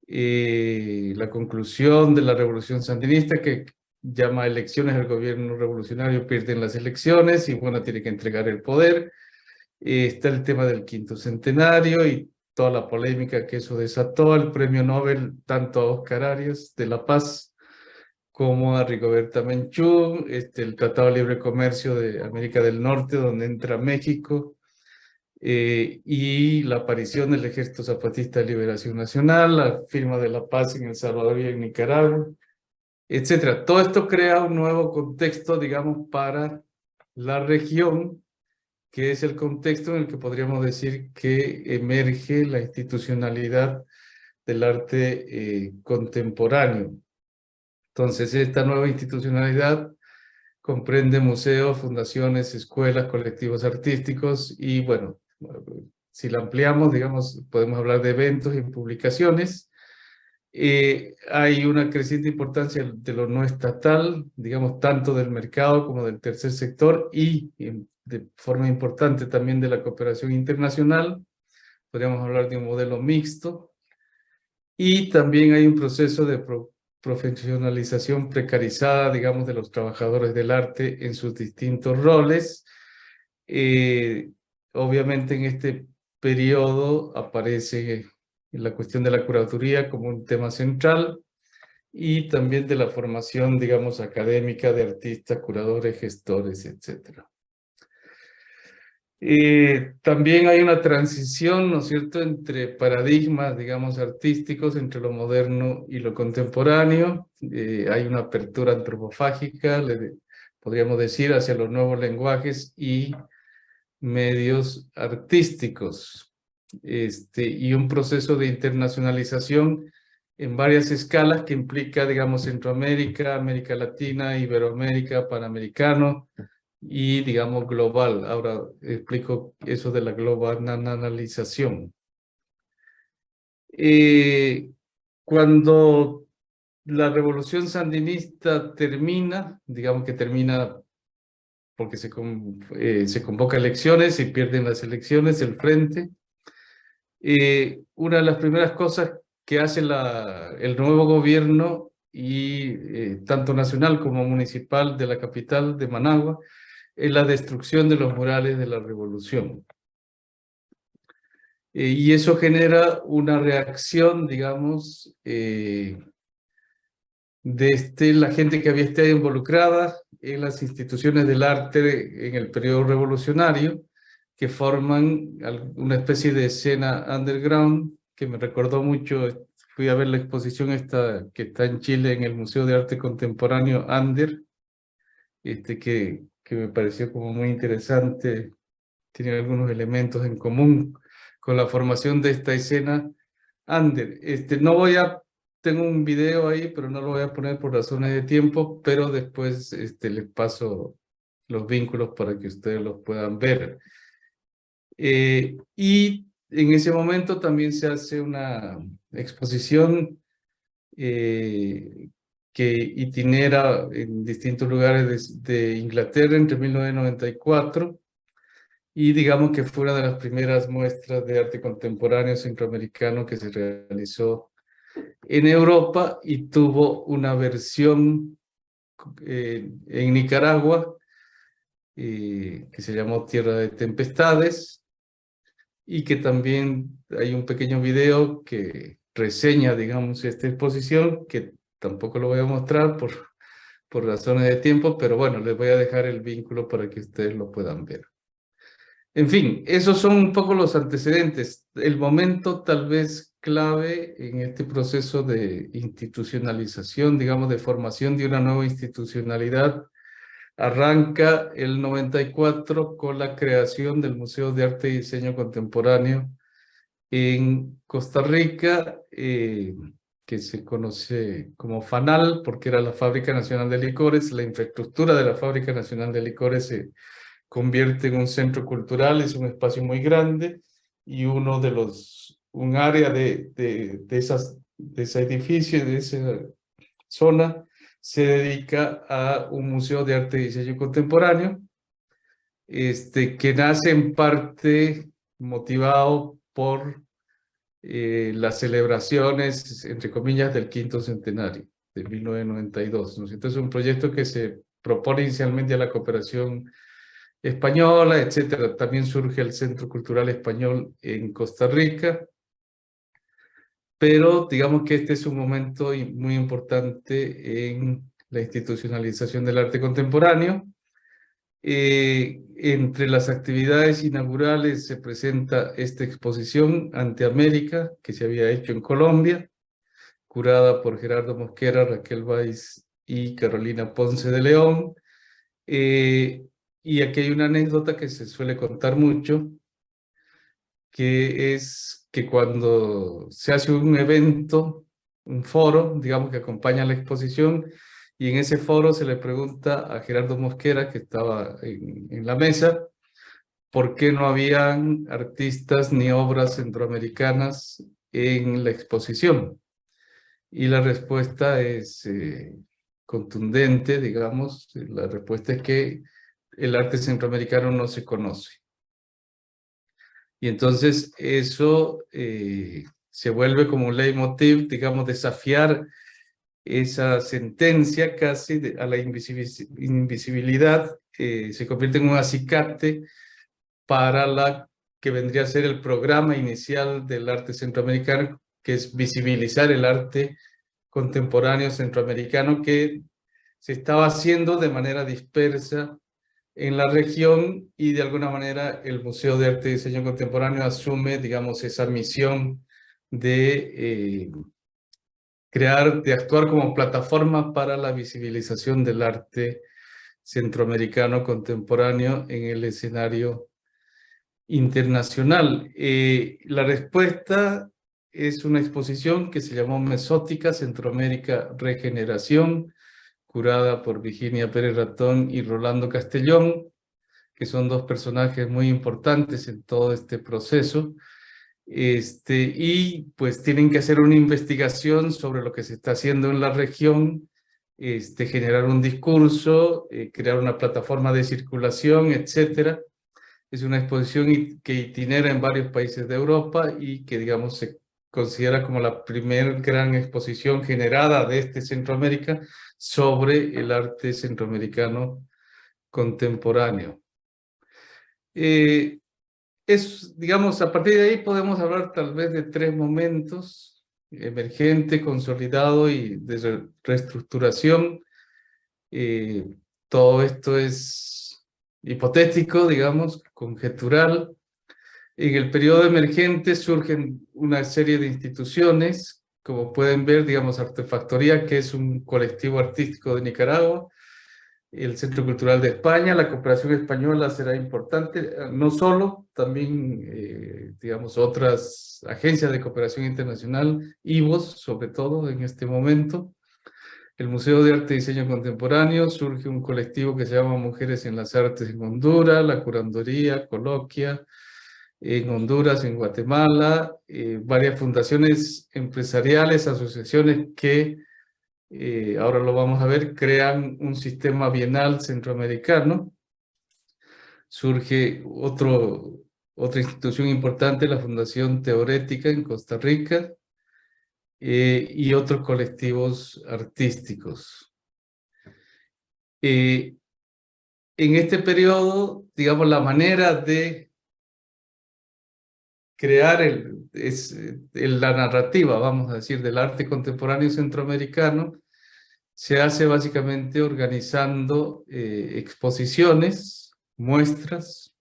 Speaker 4: la conclusión de la revolución sandinista, que llama elecciones, el gobierno revolucionario pierde las elecciones y bueno, tiene que entregar el poder. Está el tema del quinto centenario y toda la polémica que eso desató, el premio Nobel tanto a Oscar Arias de la Paz como a Rigoberta Menchú, el Tratado de Libre Comercio de América del Norte, donde entra México, y la aparición del Ejército Zapatista de Liberación Nacional, la firma de la paz en El Salvador y en Nicaragua, etcétera. Todo esto crea un nuevo contexto, digamos, para la región, que es el contexto en el que podríamos decir que emerge la institucionalidad del arte contemporáneo. Entonces, esta nueva institucionalidad comprende museos, fundaciones, escuelas, colectivos artísticos y, bueno, si la ampliamos, digamos, podemos hablar de eventos y publicaciones. Hay una creciente importancia de lo no estatal, digamos, tanto del mercado como del tercer sector y de forma importante también de la cooperación internacional. Podríamos hablar de un modelo mixto. Y también hay un proceso de profesionalización precarizada, digamos, de los trabajadores del arte en sus distintos roles. Obviamente en este periodo aparece la cuestión de la curaduría como un tema central y también de la formación, digamos, académica de artistas, curadores, gestores, etc. También hay una transición, ¿no es cierto?, entre paradigmas, digamos, artísticos, entre lo moderno y lo contemporáneo. Hay una apertura antropofágica, podríamos decir, hacia los nuevos lenguajes y medios artísticos. Y un proceso de internacionalización en varias escalas que implica, digamos, Centroamérica, América Latina, Iberoamérica, Panamericano, y, digamos, global. Ahora explico eso de la globalización. Cuando la revolución sandinista termina, digamos que termina porque se convoca elecciones y pierden las elecciones, el frente. Una de las primeras cosas que hace el nuevo gobierno, y tanto nacional como municipal de la capital de Managua, es la destrucción de los murales de la revolución. Y eso genera una reacción, digamos, de la gente que había estado involucrada en las instituciones del arte en el periodo revolucionario, que forman una especie de escena underground, que me recordó mucho. Fui a ver la exposición esta que está en Chile en el Museo de Arte Contemporáneo Ander, que me pareció como muy interesante. Tiene algunos elementos en común con la formación de esta escena Ander. Tengo un video ahí, pero no lo voy a poner por razones de tiempo, pero después les paso los vínculos para que ustedes los puedan ver. Y en ese momento también se hace una exposición que itinera en distintos lugares de Inglaterra entre 1994 y digamos que fue una de las primeras muestras de arte contemporáneo centroamericano que se realizó en Europa y tuvo una versión en Nicaragua, que se llamó Tierra de Tempestades, y que también hay un pequeño video que reseña, digamos, esta exposición, que tampoco lo voy a mostrar por razones de tiempo, pero bueno, les voy a dejar el vínculo para que ustedes lo puedan ver. En fin, esos son un poco los antecedentes. El momento tal vez clave en este proceso de institucionalización, digamos, de formación de una nueva institucionalidad, arranca el 94 con la creación del Museo de Arte y Diseño Contemporáneo en Costa Rica, que se conoce como FANAL, porque era la Fábrica Nacional de Licores. La infraestructura de la Fábrica Nacional de Licores se convierte en un centro cultural, es un espacio muy grande, y un área de ese edificio, de esa zona, se dedica a un museo de arte y diseño contemporáneo, que nace en parte motivado por las celebraciones, entre comillas, del quinto centenario de 1992, ¿no? Entonces es un proyecto que se propone inicialmente a la cooperación española, etcétera. También surge el Centro Cultural Español en Costa Rica, pero digamos que este es un momento muy importante en la institucionalización del arte contemporáneo. Entre las actividades inaugurales se presenta esta exposición Ante América, que se había hecho en Colombia, curada por Gerardo Mosquera, Raquel Valls y Carolina Ponce de León. Y aquí hay una anécdota que se suele contar mucho, que es que cuando se hace un evento, un foro, digamos, que acompaña la exposición, y en ese foro se le pregunta a Gerardo Mosquera, que estaba en la mesa, por qué no habían artistas ni obras centroamericanas en la exposición. Y la respuesta es contundente, digamos. La respuesta es que el arte centroamericano no se conoce. Y entonces eso se vuelve como un leitmotiv, digamos, desafiar esa sentencia casi a la invisibilidad, se convierte en un acicate para la que vendría a ser el programa inicial del arte centroamericano, que es visibilizar el arte contemporáneo centroamericano que se estaba haciendo de manera dispersa en la región, y de alguna manera el Museo de Arte y Diseño Contemporáneo asume, digamos, esa misión de de actuar como plataforma para la visibilización del arte centroamericano contemporáneo en el escenario internacional. La respuesta es una exposición que se llamó Mesótica, Centroamérica Regeneración, curada por Virginia Pérez Ratón y Rolando Castellón, que son dos personajes muy importantes en todo este proceso. Y pues tienen que hacer una investigación sobre lo que se está haciendo en la región, generar un discurso, crear una plataforma de circulación, etcétera. Es una exposición que itinera en varios países de Europa y que, digamos, se considera como la primer gran exposición generada de Centroamérica sobre el arte centroamericano contemporáneo. Digamos, a partir de ahí podemos hablar tal vez de tres momentos: emergente, consolidado y de reestructuración. Todo esto es hipotético, digamos, conjetural. En el periodo emergente surgen una serie de instituciones, como pueden ver, digamos, Artefactoría, que es un colectivo artístico de Nicaragua, el Centro Cultural de España, la cooperación española será importante, no solo, también, digamos, otras agencias de cooperación internacional, IVOS, sobre todo en este momento. El Museo de Arte y Diseño Contemporáneo, surge un colectivo que se llama Mujeres en las Artes en Honduras, la curandoría, Coloquia, en Honduras, en Guatemala, varias fundaciones empresariales, asociaciones que, ahora lo vamos a ver, crean un sistema bienal centroamericano. Surge otra institución importante, la Fundación Teorética en Costa Rica, y otros colectivos artísticos. En este periodo, digamos, la manera de crear la narrativa, vamos a decir, del arte contemporáneo centroamericano, se hace básicamente organizando exposiciones, muestras,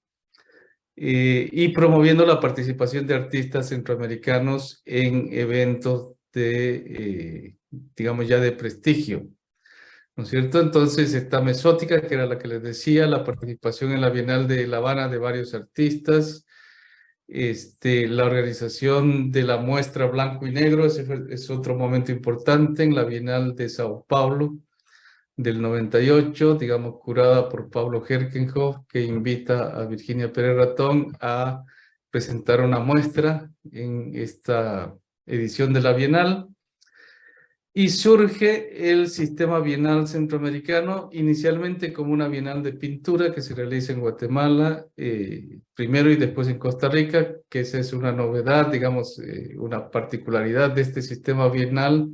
Speaker 4: y promoviendo la participación de artistas centroamericanos en eventos digamos, ya de prestigio, ¿no es cierto? Entonces está Mesótica, que era la que les decía, la participación en la Bienal de La Habana de varios artistas, la organización de la muestra Blanco y Negro, ese es otro momento importante en la Bienal de Sao Paulo del 98, digamos, curada por Pablo Herkenhoff, que invita a Virginia Pérez Ratón a presentar una muestra en esta edición de la Bienal. Y surge el sistema bienal centroamericano, inicialmente como una bienal de pintura que se realiza en Guatemala, primero y después en Costa Rica, que esa es una novedad, digamos, una particularidad de este sistema bienal,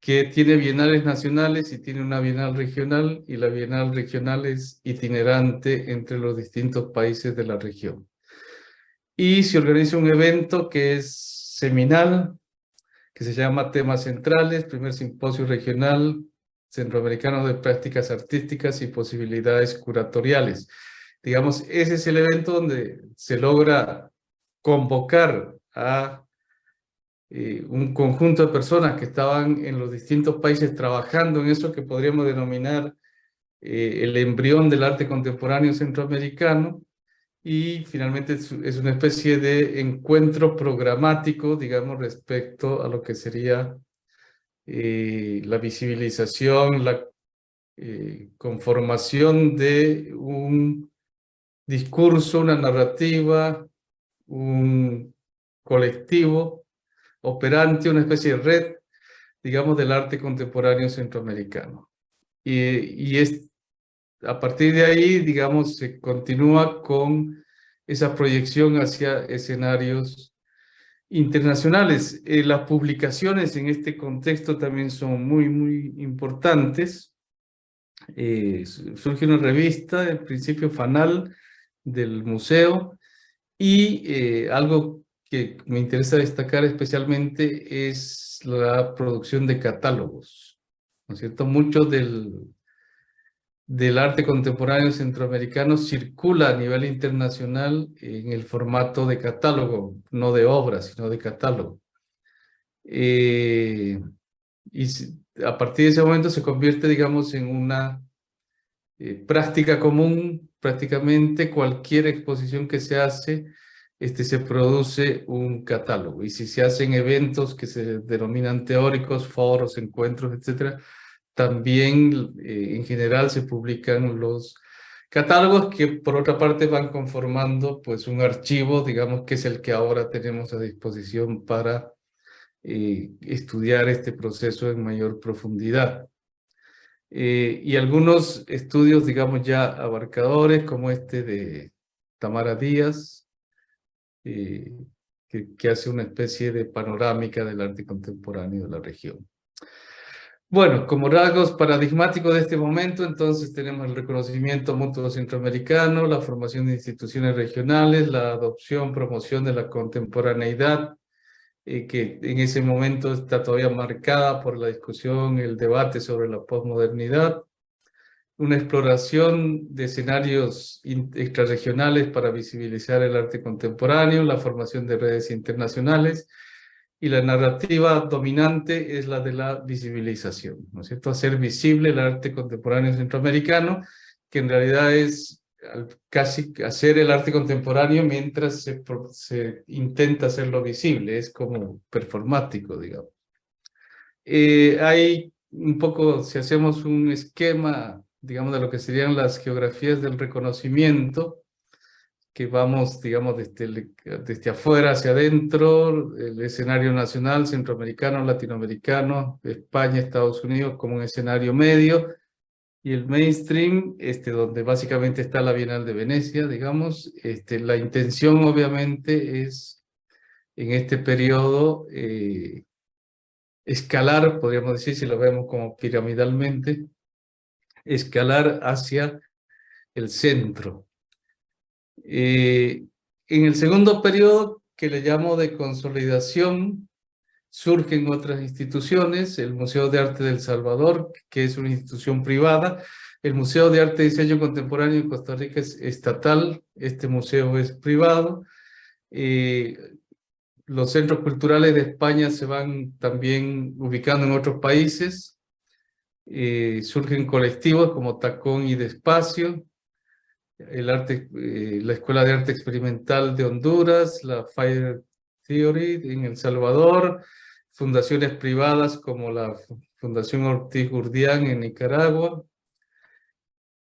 Speaker 4: que tiene bienales nacionales y tiene una bienal regional, y la bienal regional es itinerante entre los distintos países de la región. Y se organiza un evento que es seminal, que se llama Temas Centrales, primer simposio regional centroamericano de prácticas artísticas y posibilidades curatoriales. Digamos, ese es el evento donde se logra convocar a un conjunto de personas que estaban en los distintos países trabajando en eso que podríamos denominar el embrión del arte contemporáneo centroamericano, y finalmente es una especie de encuentro programático, digamos, respecto a lo que sería la visibilización, la conformación de un discurso, una narrativa, un colectivo operante, una especie de red, digamos, del arte contemporáneo centroamericano. Y a partir de ahí, digamos, se continúa con esa proyección hacia escenarios internacionales. Las publicaciones en este contexto también son muy, muy importantes. Surge una revista, en principio Fanal, del museo, y algo que me interesa destacar especialmente es la producción de catálogos, ¿no es cierto? Mucho del arte contemporáneo centroamericano circula a nivel internacional en el formato de catálogo, no de obra, sino de catálogo. Y a partir de ese momento se convierte, digamos, en una práctica común. Prácticamente cualquier exposición que se hace, se produce un catálogo. Y si se hacen eventos que se denominan teóricos, foros, encuentros, etcétera, también en general se publican los catálogos, que por otra parte van conformando pues un archivo, digamos, que es el que ahora tenemos a disposición para estudiar este proceso en mayor profundidad. Y algunos estudios, digamos, ya abarcadores, como este de Tamara Díaz, que hace una especie de panorámica del arte contemporáneo de la región. Bueno, como rasgos paradigmáticos de este momento, entonces tenemos el reconocimiento mutuo centroamericano, la formación de instituciones regionales, la adopción, promoción de la contemporaneidad, que en ese momento está todavía marcada por la discusión, el debate sobre la posmodernidad, una exploración de escenarios extrarregionales para visibilizar el arte contemporáneo, la formación de redes internacionales, y la narrativa dominante es la de la visibilización, ¿no es cierto? Hacer visible el arte contemporáneo centroamericano, que en realidad es casi hacer el arte contemporáneo mientras se intenta hacerlo visible, es como performático, digamos. Hay un poco, si hacemos un esquema, digamos, de lo que serían las geografías del reconocimiento, que vamos, digamos, desde afuera hacia adentro, el escenario nacional, centroamericano, latinoamericano, España, Estados Unidos como un escenario medio, y el mainstream, donde básicamente está la Bienal de Venecia, digamos. La intención obviamente es, en este periodo, escalar, podríamos decir, si lo vemos como piramidalmente, escalar hacia el centro. En el segundo periodo, que le llamo de consolidación, surgen otras instituciones, el Museo de Arte del Salvador, que es una institución privada. El Museo de Arte y Diseño Contemporáneo en Costa Rica es estatal, este museo es privado. Los centros culturales de España se van también ubicando en otros países. Surgen colectivos como Tacón y Despacio, la Escuela de Arte Experimental de Honduras, la Fire Theory en El Salvador, fundaciones privadas como la Fundación Ortiz Gurdián en Nicaragua,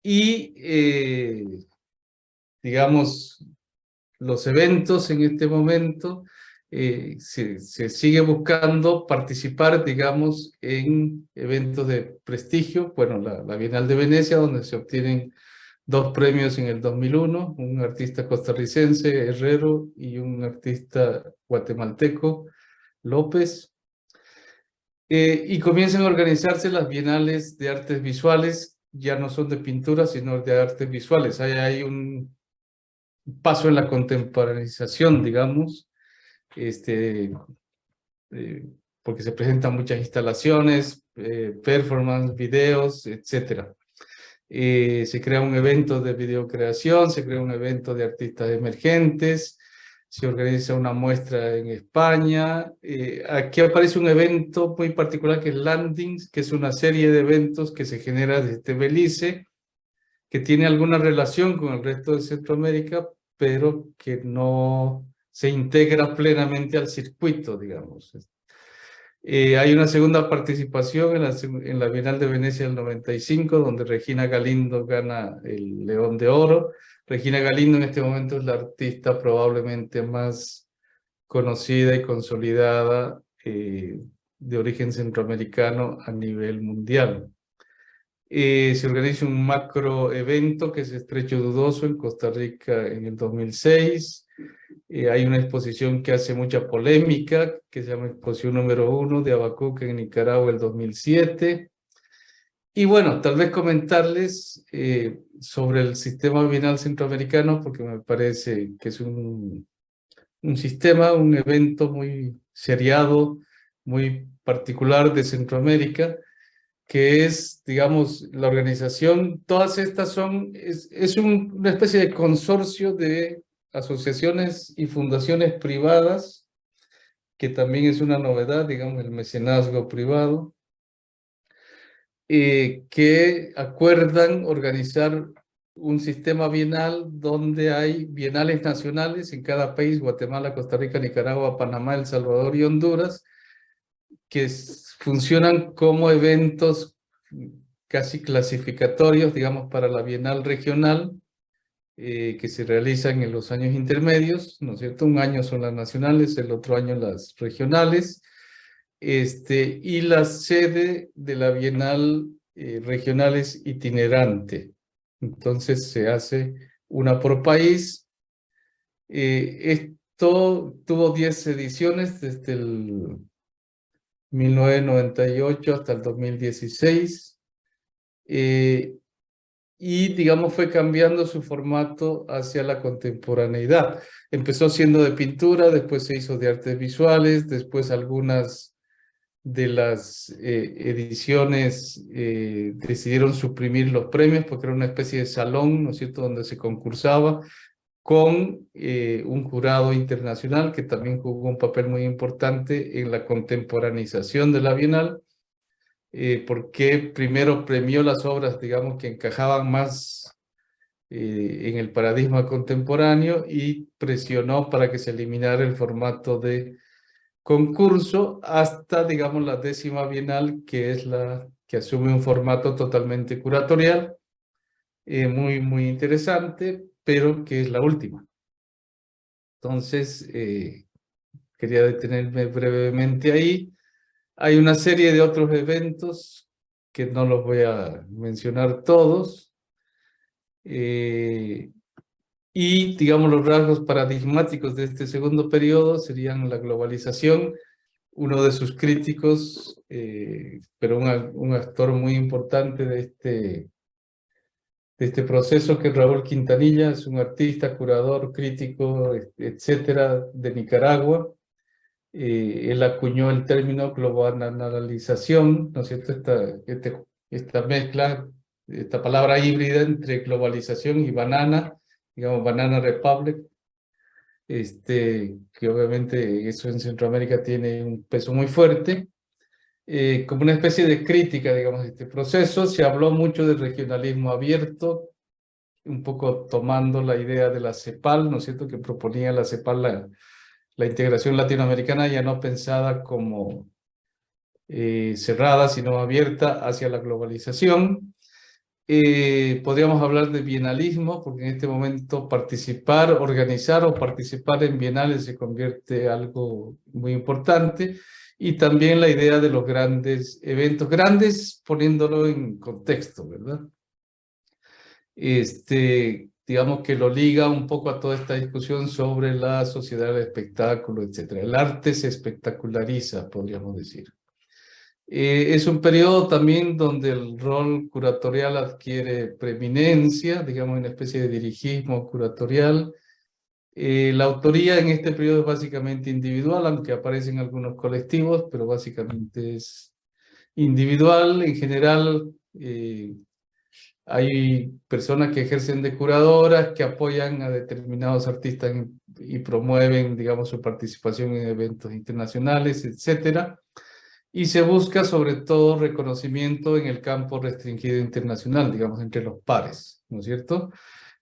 Speaker 4: y digamos, los eventos en este momento, se sigue buscando participar, digamos, en eventos de prestigio. Bueno, la Bienal de Venecia, donde se obtienen 2 premios en el 2001, un artista costarricense, Herrero, y un artista guatemalteco, López. Y comienzan a organizarse las bienales de artes visuales, ya no son de pintura, sino de artes visuales. Hay un paso en la contemporaneización, digamos, porque se presentan muchas instalaciones, performance, videos, etc. Se crea un evento de videocreación, se crea un evento de artistas emergentes, se organiza una muestra en España. Aquí aparece un evento muy particular que es Landings, que es una serie de eventos que se genera desde Belice, que tiene alguna relación con el resto de Centroamérica, pero que no se integra plenamente al circuito, digamos. Hay una segunda participación en la Bienal de Venecia del 95, donde Regina Galindo gana el León de Oro. Regina Galindo en este momento es la artista probablemente más conocida y consolidada de origen centroamericano a nivel mundial. Se organiza un macro evento que es Estrecho Dudoso en Costa Rica en el 2006. Hay una exposición que hace mucha polémica, que se llama Exposición número 1 de Abacuc en Nicaragua el 2007. Y bueno, tal vez comentarles sobre el sistema bienal centroamericano, porque me parece que es un sistema, un evento muy seriado, muy particular de Centroamérica, que es, digamos, la organización. Todas estas es una especie de consorcio de asociaciones y fundaciones privadas, que también es una novedad, digamos, el mecenazgo privado, que acuerdan organizar un sistema bienal donde hay bienales nacionales en cada país: Guatemala, Costa Rica, Nicaragua, Panamá, El Salvador y Honduras, que funcionan como eventos casi clasificatorios, digamos, para la Bienal Regional, que se realizan en los años intermedios, ¿no es cierto? Un año son las nacionales, el otro año las regionales, y la sede de la Bienal Regional es itinerante. Entonces se hace una por país. Esto tuvo 10 ediciones desde el 1998 hasta el 2016. Y, digamos, fue cambiando su formato hacia la contemporaneidad. Empezó siendo de pintura, después se hizo de artes visuales, después algunas de las ediciones decidieron suprimir los premios porque era una especie de salón, ¿no es cierto?, donde se concursaba con un jurado internacional que también jugó un papel muy importante en la contemporaneización de la Bienal, porque primero premió las obras, digamos, que encajaban más en el paradigma contemporáneo y presionó para que se eliminara el formato de concurso hasta, digamos, la 10ª Bienal, que es la que asume un formato totalmente curatorial, muy interesante, pero que es la última. Entonces, quería detenerme brevemente ahí. Hay una serie de otros eventos que no los voy a mencionar todos. Y, digamos, los rasgos paradigmáticos de este segundo periodo serían la globalización. Uno de sus críticos, pero un actor muy importante de este este proceso, que Raúl Quintanilla es un artista, curador, crítico, etcétera, de Nicaragua. Él acuñó el término globalización, ¿no es cierto? Esta mezcla, esta palabra híbrida entre globalización y banana, digamos, Banana Republic, que obviamente eso en Centroamérica tiene un peso muy fuerte. Como una especie de crítica, digamos, de este proceso. Se habló mucho del regionalismo abierto, un poco tomando la idea de la CEPAL, ¿no es cierto?, que proponía la CEPAL la integración latinoamericana ya no pensada como cerrada, sino abierta hacia la globalización. Podríamos hablar de bienalismo, porque en este momento participar, organizar o participar en bienales se convierte en algo muy importante. Y también la idea de los grandes eventos, grandes poniéndolo en contexto, ¿verdad? Digamos que lo liga un poco a toda esta discusión sobre la sociedad del espectáculo, etc. El arte se espectaculariza, podríamos decir. Es un periodo también donde el rol curatorial adquiere preeminencia, digamos, una especie de dirigismo curatorial. La autoría en este periodo es básicamente individual, aunque aparecen algunos colectivos, pero básicamente es individual. En general, hay personas que ejercen de curadoras, que apoyan a determinados artistas y promueven, digamos, su participación en eventos internacionales, etcétera. Y se busca sobre todo reconocimiento en el campo restringido internacional, digamos, entre los pares, ¿no es cierto?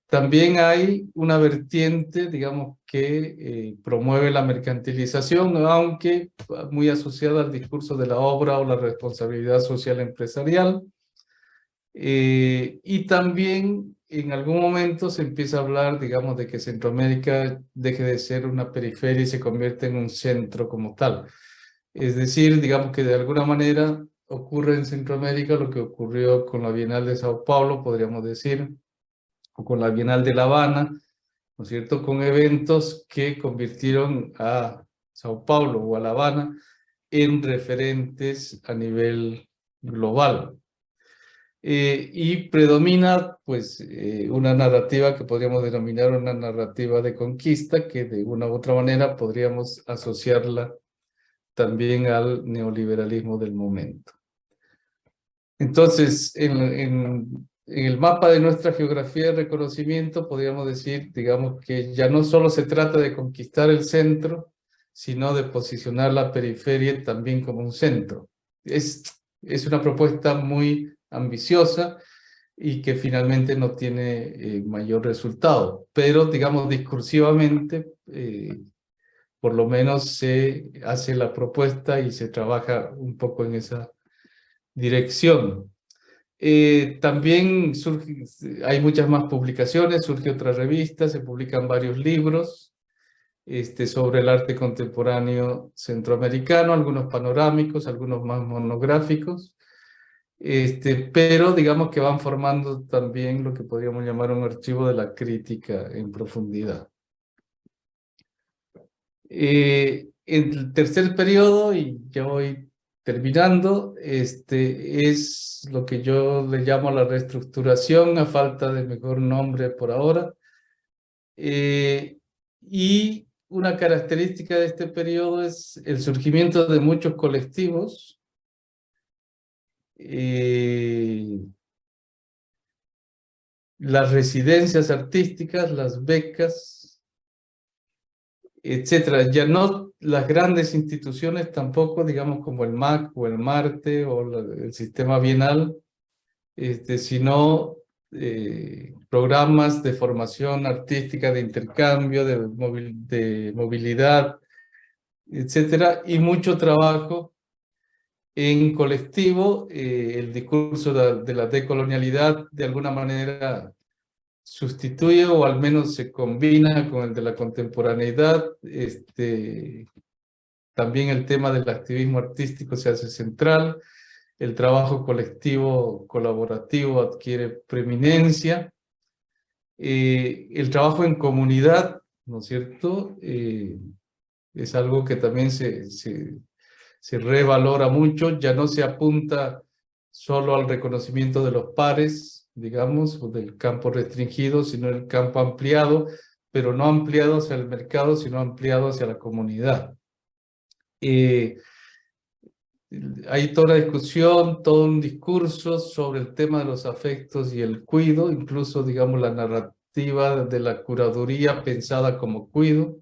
Speaker 4: También hay una vertiente, digamos, que promueve la mercantilización, aunque muy asociada al discurso de la obra o la responsabilidad social empresarial. Y también en algún momento se empieza a hablar, digamos, de que Centroamérica deje de ser una periferia y se convierte en un centro como tal. Es decir, digamos que de alguna manera ocurre en Centroamérica lo que ocurrió con la Bienal de Sao Paulo, podríamos decir, o con la Bienal de La Habana, ¿no es cierto?, con eventos que convirtieron a Sao Paulo o a La Habana en referentes a nivel global. Y predomina, pues, una narrativa que podríamos denominar una narrativa de conquista, que de una u otra manera podríamos asociarla también al neoliberalismo del momento. Entonces, en el mapa de nuestra geografía de reconocimiento, podríamos decir, digamos, que ya no solo se trata de conquistar el centro, sino de posicionar la periferia también como un centro. Es una propuesta muy ambiciosa y que finalmente no tiene mayor resultado, pero, digamos, discursivamente, por lo menos se hace la propuesta y se trabaja un poco en esa dirección. También hay muchas más publicaciones, surge otra revista, se publican varios libros sobre el arte contemporáneo centroamericano, algunos panorámicos, algunos más monográficos, pero digamos que van formando también lo que podríamos llamar un archivo de la crítica en profundidad. El tercer periodo, y ya voy terminando, es lo que yo le llamo la reestructuración, a falta de mejor nombre por ahora. Y una característica de este periodo es el surgimiento de muchos colectivos, las residencias artísticas, las becas, etcétera. Ya no las grandes instituciones tampoco, digamos, como el MAC o el MARTE o el sistema bienal, sino programas de formación artística, de intercambio, de movilidad, etcétera, y mucho trabajo en colectivo. El discurso de la decolonialidad de alguna manera sustituye o al menos se combina con el de la contemporaneidad. También el tema del activismo artístico se hace central, el trabajo colectivo colaborativo adquiere preeminencia, el trabajo en comunidad, ¿no es cierto?, es algo que también se revalora mucho, ya no se apunta solo al reconocimiento de los pares, digamos, o del campo restringido, sino el campo ampliado, pero no ampliado hacia el mercado, sino ampliado hacia la comunidad. Hay toda una discusión, todo un discurso sobre el tema de los afectos y el cuido, incluso, digamos, la narrativa de la curaduría pensada como cuido.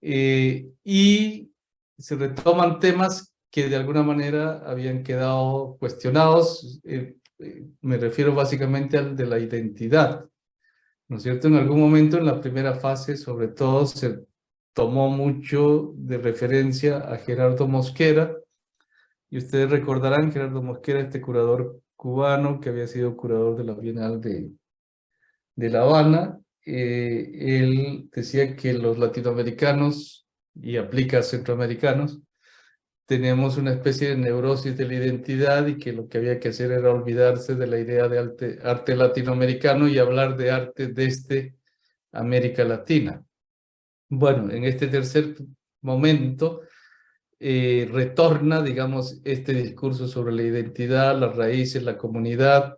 Speaker 4: Y se retoman temas que de alguna manera habían quedado cuestionados. Me refiero básicamente al de la identidad, ¿no es cierto? En algún momento en la primera fase, sobre todo, se tomó mucho de referencia a Gerardo Mosquera, y ustedes recordarán que Gerardo Mosquera, este curador cubano que había sido curador de la Bienal de La Habana, él decía que los latinoamericanos, y aplica a centroamericanos, tenemos una especie de neurosis de la identidad y que lo que había que hacer era olvidarse de la idea de arte latinoamericano y hablar de arte desde América Latina. Bueno, en este tercer momento retorna, digamos, este discurso sobre la identidad, las raíces, la comunidad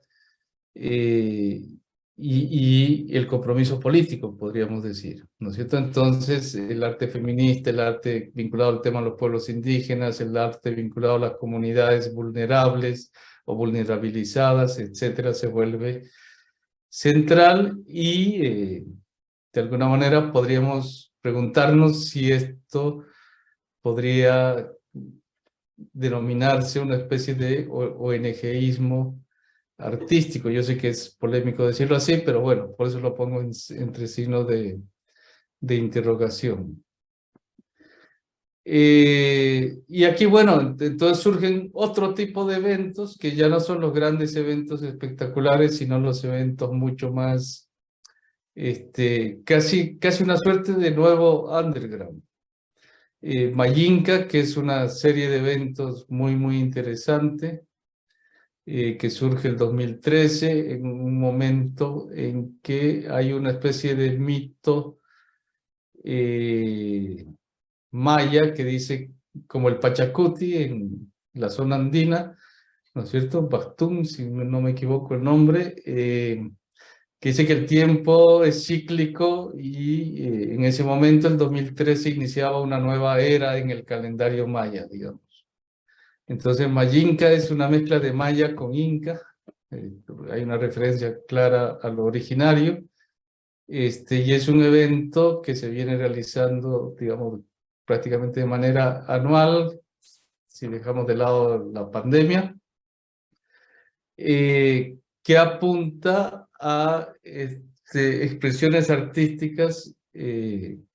Speaker 4: y el compromiso político, podríamos decir, ¿no es cierto? Entonces, el arte feminista, el arte vinculado al tema de los pueblos indígenas, el arte vinculado a las comunidades vulnerables o vulnerabilizadas, etcétera, se vuelve central y de alguna manera podríamos preguntarnos si esto podría denominarse una especie de ONGismo artístico. Yo sé que es polémico decirlo así, pero bueno, por eso lo pongo entre signos de interrogación. Y aquí, bueno, entonces surgen otro tipo de eventos que ya no son los grandes eventos espectaculares, sino los eventos mucho más, casi una suerte de nuevo underground. Mayinca, que es una serie de eventos muy interesante, que surge el 2013, en un momento en que hay una especie de mito maya que dice, como el Pachacuti en la zona andina, ¿no es cierto? Bastún, si no me equivoco el nombre, que dice que el tiempo es cíclico y en ese momento, el 2013, iniciaba una nueva era en el calendario maya, digamos. Entonces, Mayinca es una mezcla de maya con inca, hay una referencia clara a lo originario, y es un evento que se viene realizando, digamos, prácticamente de manera anual, si dejamos de lado la pandemia, que apunta a expresiones artísticas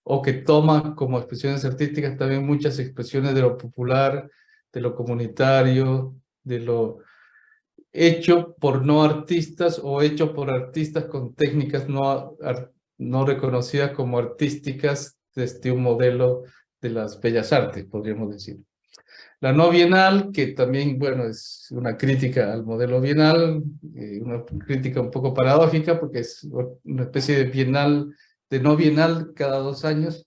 Speaker 4: o que toma como expresiones artísticas también muchas expresiones de lo popular, de lo comunitario, de lo hecho por no artistas o hecho por artistas con técnicas no reconocidas como artísticas desde un modelo de las bellas artes, podríamos decir. La no bienal, que también, bueno, es una crítica al modelo bienal, una crítica un poco paradójica, porque es una especie de bienal, de no bienal cada 2 años,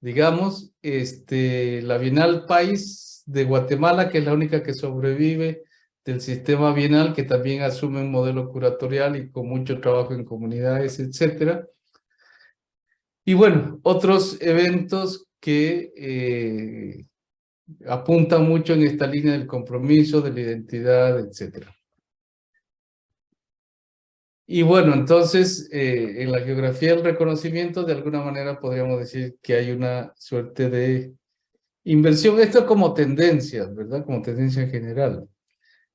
Speaker 4: digamos. La Bienal País de Guatemala, que es la única que sobrevive del sistema bienal, que también asume un modelo curatorial y con mucho trabajo en comunidades, etcétera. Y bueno, otros eventos que apuntan mucho en esta línea del compromiso, de la identidad, etcétera. Y bueno, entonces, en la geografía del reconocimiento, de alguna manera podríamos decir que hay una suerte de inversión. Esto como tendencia, ¿verdad? Como tendencia en general.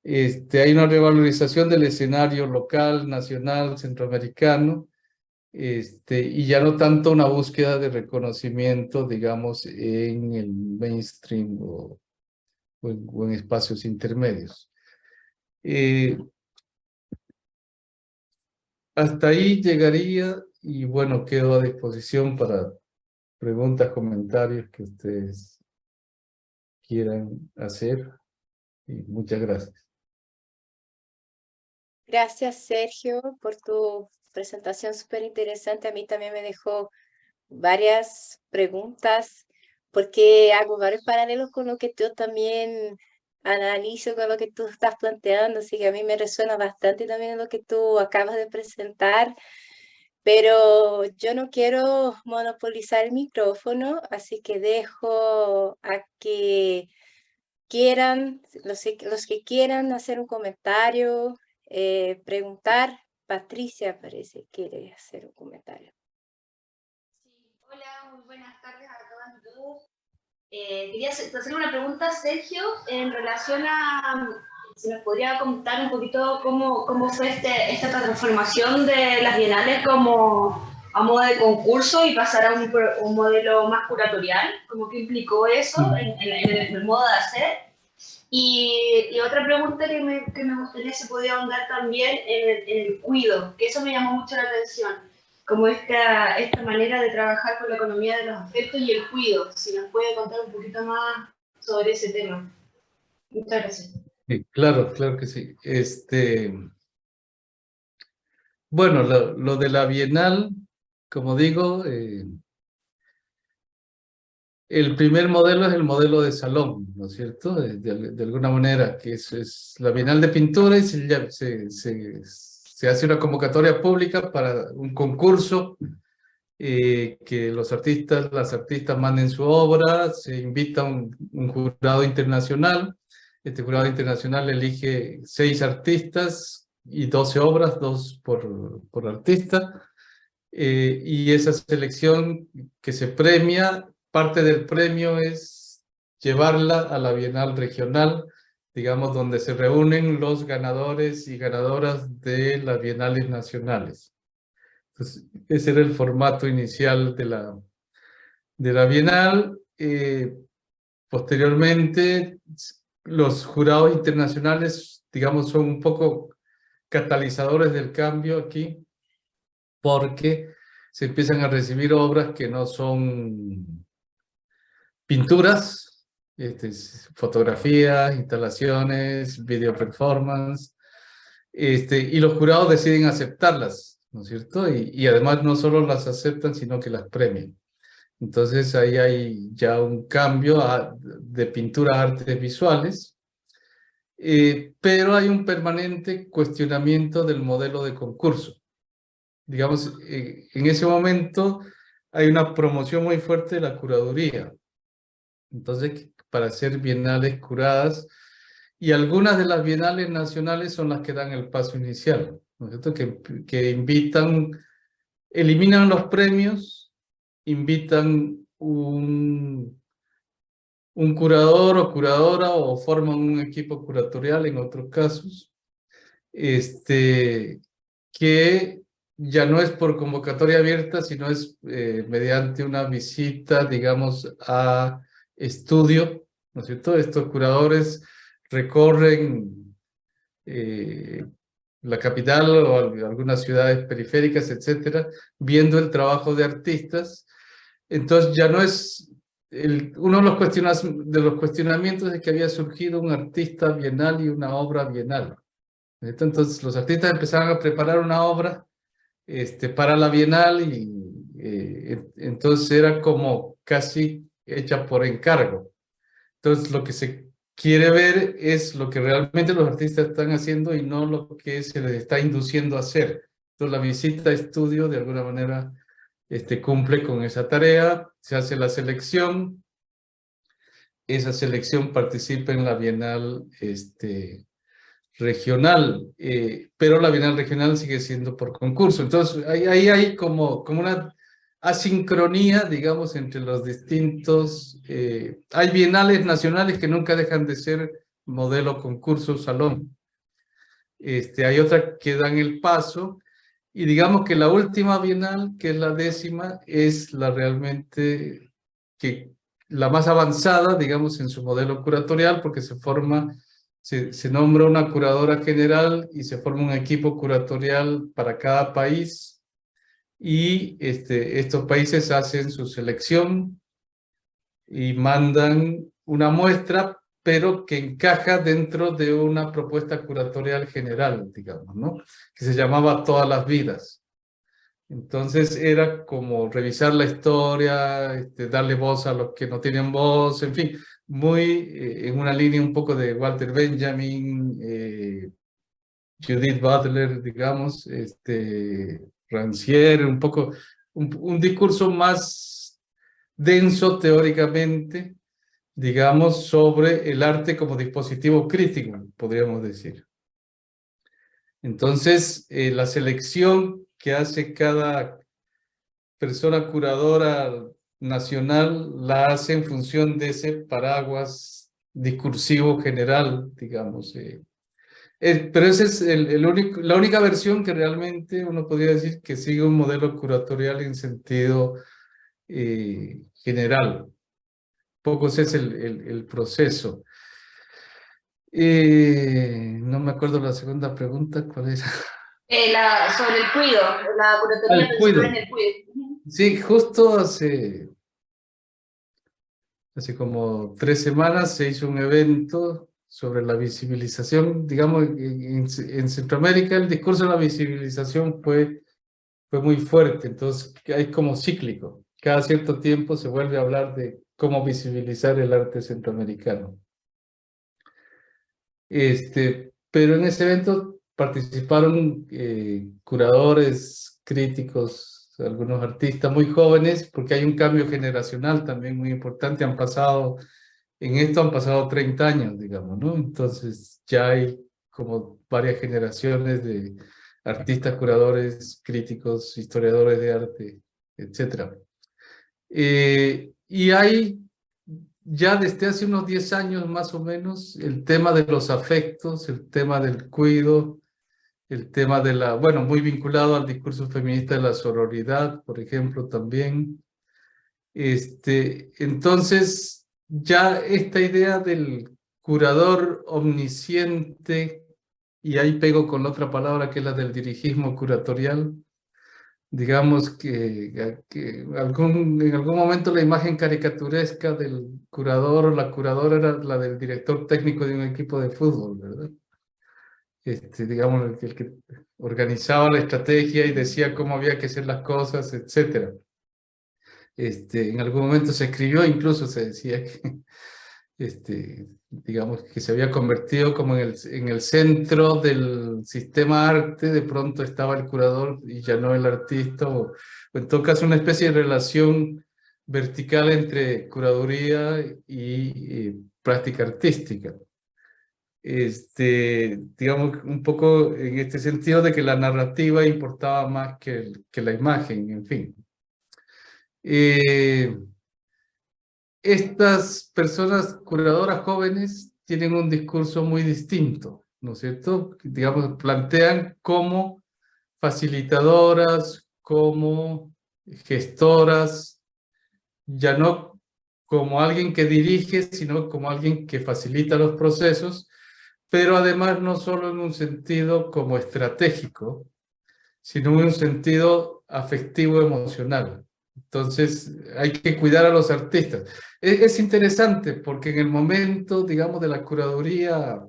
Speaker 4: Hay una revalorización del escenario local, nacional, centroamericano, y ya no tanto una búsqueda de reconocimiento, digamos, en el mainstream o en espacios intermedios. Hasta ahí llegaría y bueno, quedo a disposición para preguntas, comentarios que ustedes quieran hacer. Y muchas gracias.
Speaker 1: Gracias, Sergio, por tu presentación súper interesante. A mí también me dejó varias preguntas, porque hago varios paralelos con lo que yo también analizo con lo que tú estás planteando, así que a mí me resuena bastante también lo que tú acabas de presentar, pero yo no quiero monopolizar el micrófono, así que dejo a que quieran, los que quieran hacer un comentario, preguntar. Patricia parece que quiere hacer un comentario.
Speaker 5: Sí, hola, muy buenas tardes a todas y todos. Quería hacer una pregunta a Sergio en relación a si nos podría contar un poquito cómo fue esta transformación de las bienales como a modo de concurso y pasar a un modelo más curatorial, como que implicó eso en el modo de hacer. Y otra pregunta que me gustaría si podía ahondar también en el cuido, que eso me llamó mucho la atención, como esta manera de trabajar con la economía de los afectos y el cuido. Si nos puede contar un poquito más sobre ese tema. Muchas gracias.
Speaker 4: Sí, claro, claro que sí. Bueno, lo de la Bienal, como digo, el primer modelo es el modelo de salón, ¿no es cierto? De alguna manera, que es la Bienal de Pintura y se hace una convocatoria pública para un concurso, que las artistas manden su obra, se invita un jurado internacional. Este jurado internacional elige 6 artistas y 12 obras, 2 por artista. Y esa selección que se premia, parte del premio es llevarla a la Bienal Regional, digamos, donde se reúnen los ganadores y ganadoras de las bienales nacionales. Entonces, ese era el formato inicial de la Bienal. Posteriormente, los jurados internacionales, digamos, son un poco catalizadores del cambio aquí, porque se empiezan a recibir obras que no son pinturas, fotografías, instalaciones, video performance, y los jurados deciden aceptarlas, ¿no es cierto? Y además no solo las aceptan, sino que las premian. Entonces ahí hay ya un cambio de pintura a artes visuales, pero hay un permanente cuestionamiento del modelo de concurso. Digamos, en ese momento hay una promoción muy fuerte de la curaduría. Entonces, para hacer bienales curadas, y algunas de las bienales nacionales son las que dan el paso inicial, ¿no es cierto? Que eliminan los premios, invitan un curador o curadora o forman un equipo curatorial en otros casos, que ya no es por convocatoria abierta, sino es mediante una visita, digamos, a estudio, ¿no es cierto? Estos curadores recorren la capital o algunas ciudades periféricas, etcétera, viendo el trabajo de artistas. Entonces ya no es... uno de los cuestionamientos es que había surgido un artista bienal y una obra bienal. Entonces los artistas empezaron a preparar una obra para la Bienal y entonces era como casi hecha por encargo. Entonces lo que se quiere ver es lo que realmente los artistas están haciendo y no lo que se les está induciendo a hacer. Entonces la visita a estudio de alguna manera cumple con esa tarea, se hace la selección, esa selección participa en la Bienal regional, pero la Bienal regional sigue siendo por concurso. Entonces, ahí hay como una asincronía, digamos, entre los distintos... hay bienales nacionales que nunca dejan de ser modelo concurso salón. Hay otras que dan el paso, y digamos que la última bienal, que es la 10ª, es la realmente la más avanzada, digamos, en su modelo curatorial, porque se nombra una curadora general y se forma un equipo curatorial para cada país, y estos países hacen su selección y mandan una muestra, pero que encaja dentro de una propuesta curatorial general, digamos, ¿no? Que se llamaba Todas las Vidas. Entonces era como revisar la historia, darle voz a los que no tienen voz, en fin, en una línea un poco de Walter Benjamin, Judith Butler, digamos, Rancière, un poco, un discurso más denso teóricamente, digamos, sobre el arte como dispositivo crítico, podríamos decir. Entonces, la selección que hace cada persona curadora nacional la hace en función de ese paraguas discursivo general, digamos. Pero esa es la única versión que realmente uno podría decir que sigue un modelo curatorial en sentido general. Poco ese es el proceso. No me acuerdo la segunda pregunta, ¿cuál es?
Speaker 5: Sobre el cuido, la curatoría
Speaker 4: El cuido.
Speaker 5: en el cuido.
Speaker 4: Sí, justo hace como 3 semanas se hizo un evento sobre la visibilización, digamos, en Centroamérica el discurso de la visibilización fue muy fuerte, entonces hay como cíclico. Cada cierto tiempo se vuelve a hablar de cómo visibilizar el arte centroamericano. Pero en ese evento participaron curadores, críticos, algunos artistas muy jóvenes, porque hay un cambio generacional también muy importante. Han pasado 30 años, digamos, ¿no? Entonces ya hay como varias generaciones de artistas, curadores, críticos, historiadores de arte, etc. Y hay ya desde hace unos 10 años más o menos el tema de los afectos, el tema del cuido, el tema de bueno, muy vinculado al discurso feminista de la sororidad, por ejemplo, también. Entonces, ya esta idea del curador omnisciente, y ahí pego con la otra palabra que es la del dirigismo curatorial, digamos que en algún momento la imagen caricaturesca del curador o la curadora era la del director técnico de un equipo de fútbol, ¿verdad? Digamos, el que organizaba la estrategia y decía cómo había que hacer las cosas, etc. En algún momento se escribió, incluso se decía que, digamos, que se había convertido como en el centro del sistema arte, de pronto estaba el curador y ya no el artista, o en todo caso una especie de relación vertical entre curaduría y práctica artística. Digamos, un poco en este sentido de que la narrativa importaba más que la imagen, en fin. Estas personas curadoras jóvenes tienen un discurso muy distinto, ¿no es cierto? Digamos, plantean como facilitadoras, como gestoras, ya no como alguien que dirige, sino como alguien que facilita los procesos, pero además no solo en un sentido como estratégico, sino en un sentido afectivo emocional. Entonces hay que cuidar a los artistas. Es interesante porque en el momento, digamos, de la curaduría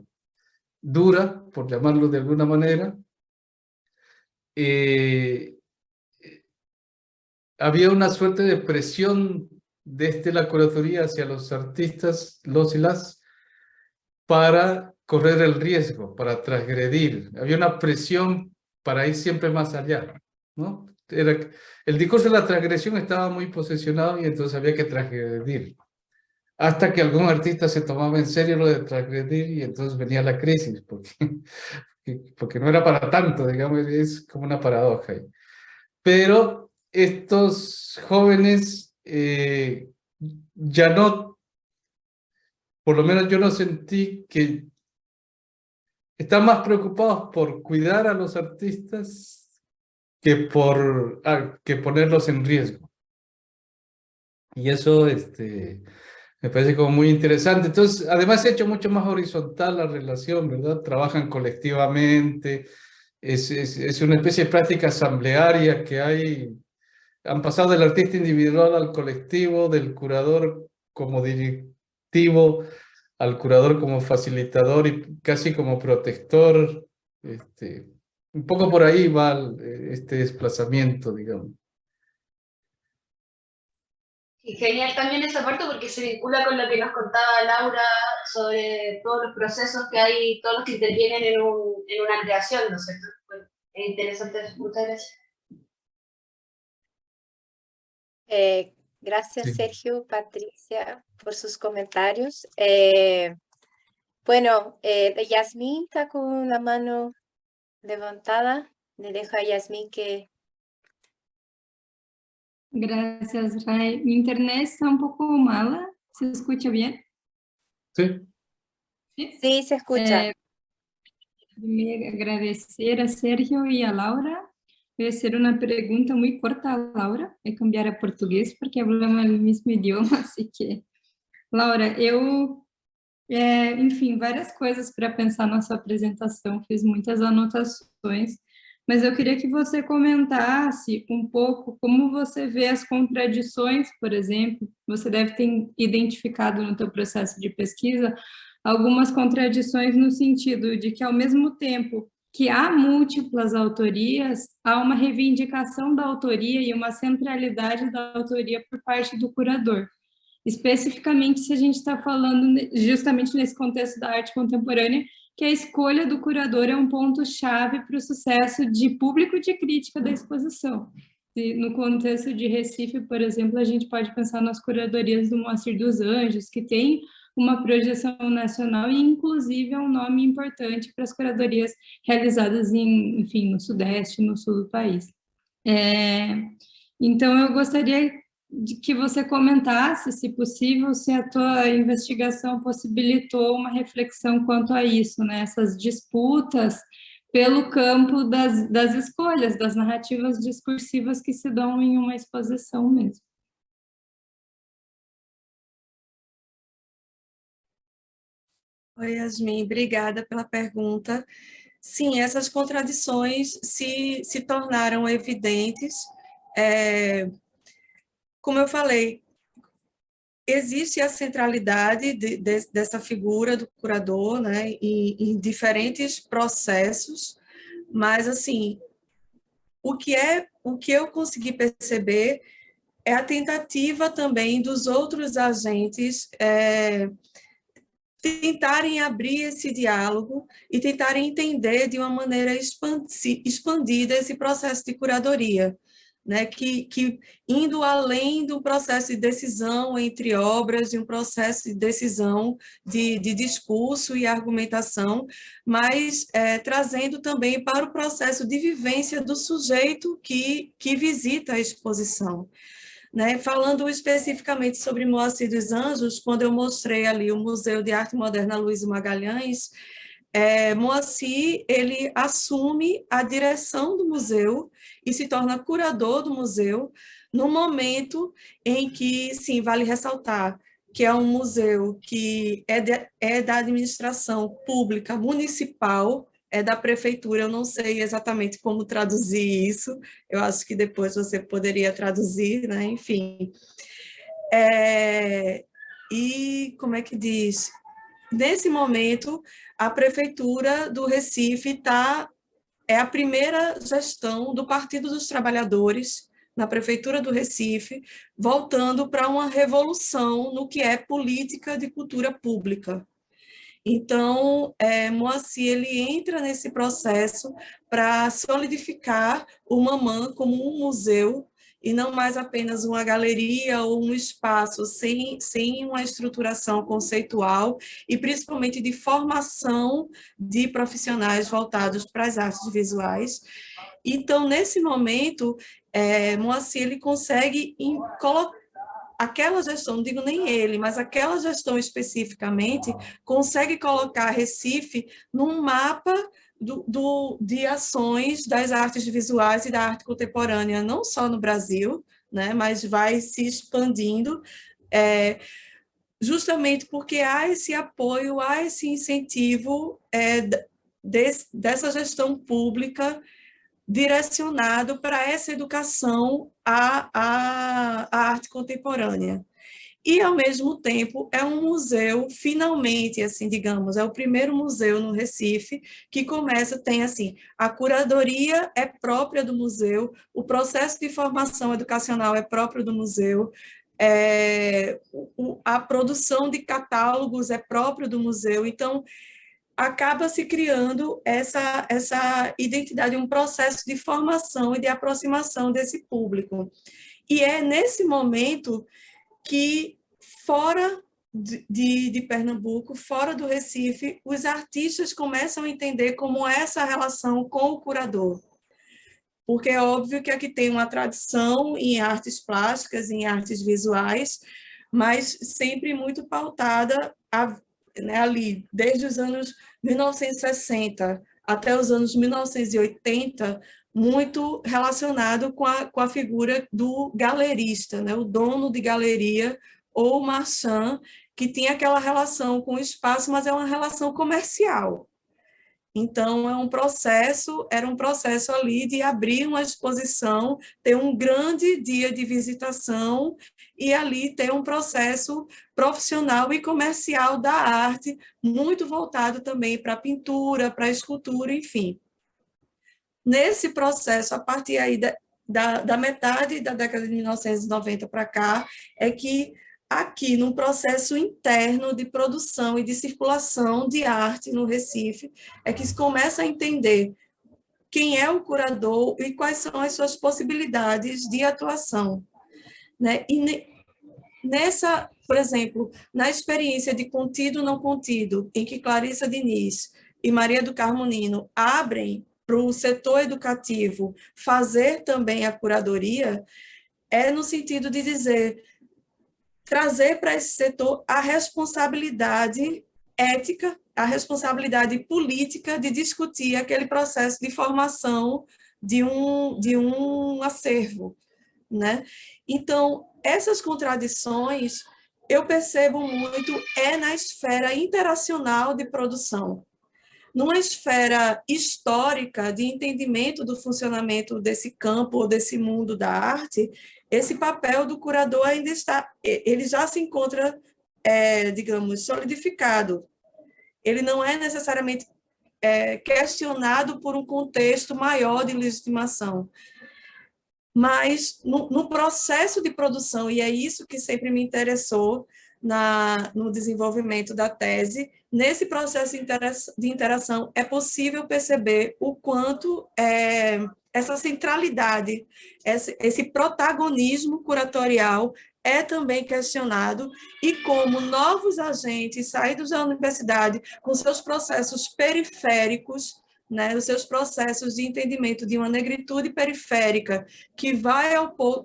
Speaker 4: dura, por llamarlo de alguna manera, había una suerte de presión desde la curaduría hacia los artistas, los y las, para correr el riesgo, para transgredir. Había una presión para ir siempre más allá, ¿no? El discurso de la transgresión estaba muy posesionado y entonces había que transgredir. Hasta que algún artista se tomaba en serio lo de transgredir y entonces venía la crisis, porque no era para tanto, digamos, es como una paradoja. Pero estos jóvenes ya no, por lo menos yo no sentí que están más preocupados por cuidar a los artistas que por que ponerlos en riesgo. Y eso me parece como muy interesante. Entonces, además he hecho mucho más horizontal la relación, ¿verdad? Trabajan colectivamente, es una especie de práctica asamblearia que hay. Han pasado del artista individual al colectivo, del curador como directivo al curador como facilitador y casi como protector. Un poco por ahí va este desplazamiento, digamos.
Speaker 5: Y genial también esa parte porque se vincula con lo que nos contaba Laura sobre todos los procesos que hay, todos los que intervienen en una creación, ¿no es cierto? Bueno, es interesante, muchas gracias.
Speaker 1: Gracias,
Speaker 4: Sí.
Speaker 1: Sergio, Patricia, por sus comentarios. Bueno, Yasmín está con la mano levantada. Le dejo a Yasmín que...
Speaker 6: Gracias, Ray. Mi internet está un poco mala. ¿Se escucha bien?
Speaker 4: Sí.
Speaker 1: Sí, se escucha.
Speaker 6: Primeiro, agradecer a Sergio e a Laura. Vai ser uma pergunta muito curta a Laura. Vai cambiar a português porque falamos o mesmo idioma, assim que... Laura, enfim, várias coisas para pensar na sua apresentação, fiz muitas anotações, mas eu queria que você comentasse um pouco como você vê as contradições, por exemplo, você deve ter identificado no teu processo de pesquisa algumas contradições no sentido de que, ao mesmo tempo que há múltiplas autorias, há uma reivindicação da autoria e uma centralidade da autoria por parte do curador. Especificamente se a gente está falando justamente nesse contexto da arte contemporânea, que a escolha do curador é um ponto-chave para o sucesso de público e de crítica da exposição. E no contexto de Recife, por exemplo, a gente pode pensar nas curadorias do Moacir dos Anjos, que tem uma projeção nacional e, inclusive, é um nome importante para as curadorias realizadas enfim, no Sudeste, no Sul do país. Então, eu gostaria de que você comentasse, se possível, se a tua investigação possibilitou uma reflexão quanto a isso, né? Essas disputas pelo campo das escolhas, das narrativas discursivas que se dão em uma exposição mesmo.
Speaker 3: Oi, Yasmin, obrigada pela pergunta. Sim, essas contradições se tornaram evidentes. Como eu falei, existe a centralidade dessa figura do curador, né, em diferentes processos, mas, assim, o que eu consegui perceber é a tentativa também dos outros agentes tentarem abrir esse diálogo e tentarem entender de uma maneira expandida esse processo de curadoria, né, que indo além do processo de decisão entre obras, de um processo de decisão de discurso e argumentação, mas trazendo também para o processo de vivência do sujeito que visita a exposição. Né? Falando especificamente sobre Moacir dos Anjos, quando eu mostrei ali o Museu de Arte Moderna Luiz Magalhães, Moacir, ele assume a direção do museu e se torna curador do museu no momento em que, sim, vale ressaltar, que é um museu que é da administração pública municipal, é da prefeitura, eu não sei exatamente como traduzir isso, eu acho que depois você poderia traduzir, né? Enfim. E como é que diz? Nesse momento, a prefeitura do Recife é a primeira gestão do Partido dos Trabalhadores na prefeitura do Recife, voltando para uma revolução no que é política de cultura pública. Então, Moacir, ele entra nesse processo para solidificar o Mamã como um museu e não mais apenas uma galeria ou um espaço sem uma estruturação conceitual e principalmente de formação de profissionais voltados para as artes visuais. Então, nesse momento, Moacir, ele consegue colocar aquela gestão, não digo nem ele, mas aquela gestão especificamente, consegue colocar Recife num mapa de ações das artes visuais e da arte contemporânea, não só no Brasil, né, mas vai se expandindo, justamente porque há esse apoio, há esse incentivo dessa gestão pública direcionado para essa educação à arte contemporânea. E, ao mesmo tempo, é um museu, finalmente, assim, digamos, é o primeiro museu no Recife que tem, assim, a curadoria é própria do museu, o processo de formação educacional é próprio do museu, a produção de catálogos é próprio do museu, então acaba se criando essa identidade, um processo de formação e de aproximação desse público. E é nesse momento que, fora de Pernambuco, fora do Recife, os artistas começam a entender como é essa relação com o curador. Porque é óbvio que aqui tem uma tradição em artes plásticas, em artes visuais, mas sempre muito pautada né, ali, desde os anos 1960 até os anos 1980, muito relacionado com a figura do galerista, né, o dono de galeria ou marchand, que tinha aquela relação com o espaço, mas é uma relação comercial. Então, era um processo ali de abrir uma exposição, ter um grande dia de visitação e ali ter um processo profissional e comercial da arte, muito voltado também para a pintura, para a escultura, enfim. Nesse processo, a partir aí da metade da década de 1990 para cá, é que aqui, num processo interno de produção e de circulação de arte no Recife, é que se começa a entender quem é o curador e quais são as suas possibilidades de atuação. Né? E nessa, por exemplo, na experiência de contido não contido, em que Clarissa Diniz e Maria do Carmo Nino abrem para o setor educativo fazer também a curadoria, é no sentido de dizer, trazer para esse setor a responsabilidade ética, a responsabilidade política de discutir aquele processo de formação de um acervo, né? Então, essas contradições eu percebo muito na esfera interacional de produção. Numa esfera histórica de entendimento do funcionamento desse campo ou desse mundo da arte, esse papel do curador ainda ele já se encontra, digamos, solidificado. Ele não é necessariamente questionado por um contexto maior de legitimação. Mas no processo de produção, e é isso que sempre me interessou no desenvolvimento da tese, nesse processo de interação é possível perceber o quanto essa centralidade, esse protagonismo curatorial é também questionado e como novos agentes saídos da universidade com seus processos periféricos, né, os seus processos de entendimento de uma negritude periférica que vai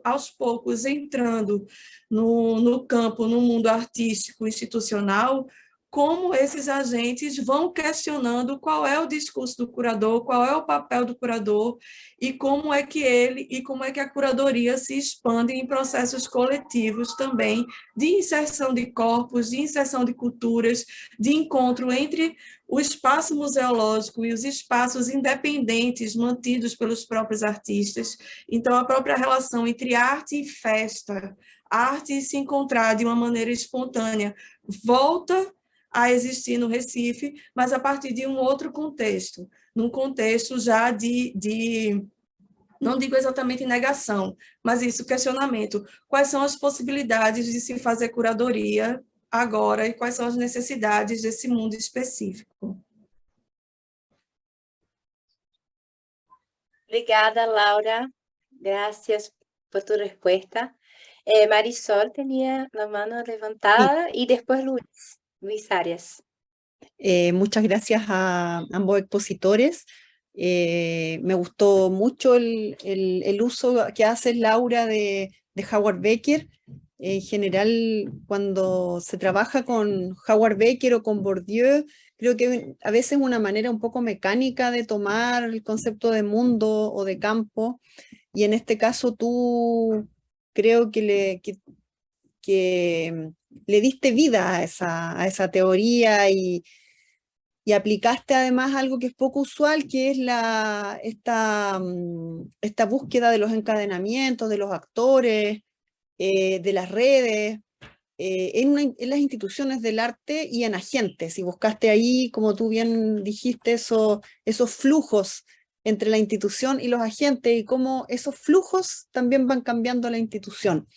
Speaker 3: aos poucos entrando no campo, no mundo artístico institucional, como esses agentes vão questionando qual é o discurso do curador, qual é o papel do curador e como é que a curadoria se expande em processos coletivos também de inserção de corpos, de inserção de culturas, de encontro entre o espaço museológico e os espaços independentes mantidos pelos próprios artistas. Então, a própria relação entre arte e festa, arte e se encontrar de uma maneira espontânea, volta a existir no Recife, mas a partir de um outro contexto, num contexto já não digo exatamente negação, mas isso, questionamento. Quais são as possibilidades de se fazer curadoria agora e quais são as necessidades desse mundo específico?
Speaker 1: Obrigada, Laura. Gracias por tu respuesta. Marisol tenía la mano levantada y después Luis Arias.
Speaker 2: Muchas gracias a ambos expositores. Me gustó mucho el uso que hace Laura de Howard Becker. En general, cuando se trabaja con Howard Becker o con Bourdieu, creo que a veces es una manera un poco mecánica de tomar el concepto de mundo o de campo, y en este caso tú creo que le diste vida a esa teoría y aplicaste además algo que es poco usual, que es esta búsqueda de los encadenamientos, de los actores, de las redes, en las instituciones del arte y en agentes, y buscaste ahí, como tú bien dijiste, esos flujos entre la institución y los agentes, y cómo esos flujos también van cambiando la institución.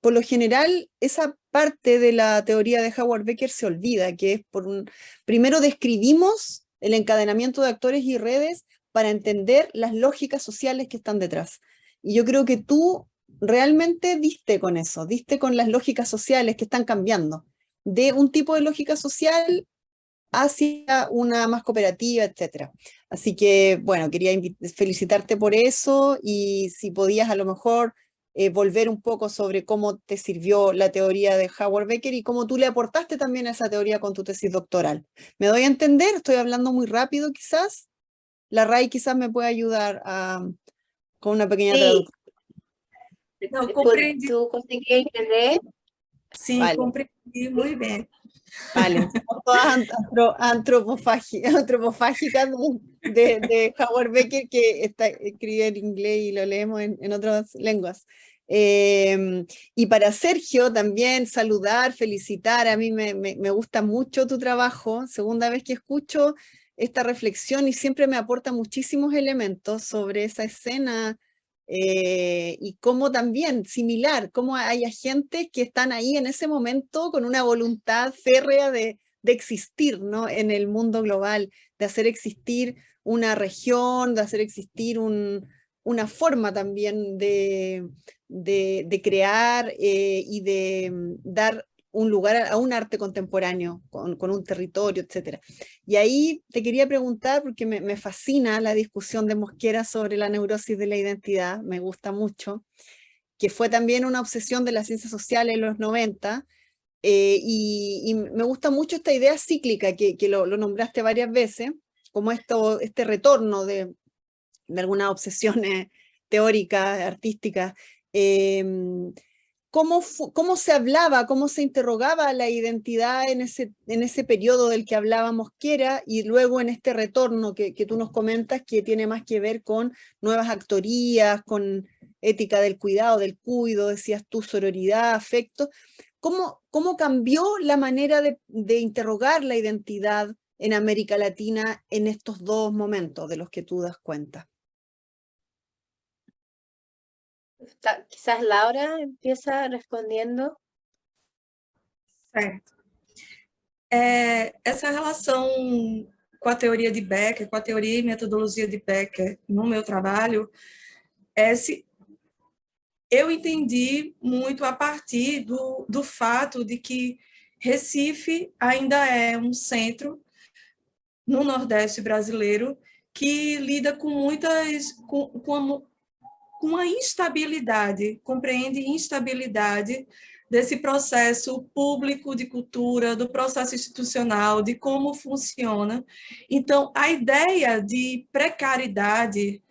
Speaker 2: Por lo general, esa parte de la teoría de Howard Becker se olvida, que es primero describimos el encadenamiento de actores y redes para entender las lógicas sociales que están detrás. Y yo creo que tú realmente diste con eso, diste con las lógicas sociales que están cambiando, de un tipo de lógica social hacia una más cooperativa, etc. Así que, bueno, quería felicitarte por eso y si podías a lo mejor volver un poco sobre cómo te sirvió la teoría de Howard Becker y cómo tú le aportaste también a esa teoría con tu tesis doctoral. ¿Me doy a entender? Estoy hablando muy rápido quizás. La Ray quizás me puede ayudar con una pequeña
Speaker 1: Sí,
Speaker 2: traducción.
Speaker 3: Não, compreendi.
Speaker 1: ¿tú conseguías entender?
Speaker 3: Sim,
Speaker 2: Vale.
Speaker 3: compreendi muito bem.
Speaker 2: Vale, somos todas antropofágicas de Howard Becker que escribe en inglés y lo leemos en otras lenguas. Y para Sergio también saludar, felicitar, a mí me gusta mucho tu trabajo, segunda vez que escucho esta reflexión y siempre me aporta muchísimos elementos sobre esa escena y cómo también, similar, cómo hay agentes que están ahí en ese momento con una voluntad férrea de existir, ¿no? En el mundo global, de hacer existir una región, de hacer existir una forma también de crear y de dar un lugar a un arte contemporáneo, con un territorio, etc. Y ahí te quería preguntar, porque me fascina la discusión de Mosquera sobre la neurosis de la identidad, me gusta mucho, que fue también una obsesión de las ciencias sociales en los 90, y me gusta mucho esta idea cíclica que lo nombraste varias veces, como este retorno de algunas obsesiones teóricas, artísticas. ¿Cómo se hablaba, cómo se interrogaba la identidad en ese periodo del que hablaba Mosquera y luego en este retorno que tú nos comentas que tiene más que ver con nuevas actorías, con ética del cuidado, del cuido, decías tú, sororidad, afecto? ¿Cómo cambió la manera de interrogar la identidad en América Latina en estos dos momentos de los que tú das cuenta?
Speaker 1: Quizás Laura empieza respondiendo.
Speaker 3: Certo. Essa relação com a teoria de Becker, com a teoria e metodologia de Becker no meu trabalho, eu entendi muito a partir do fato de que Recife ainda é um centro no Nordeste brasileiro que lida com com a instabilidade, compreende instabilidade desse processo público de cultura, do processo institucional, de como funciona. Então, a ideia de precariedade,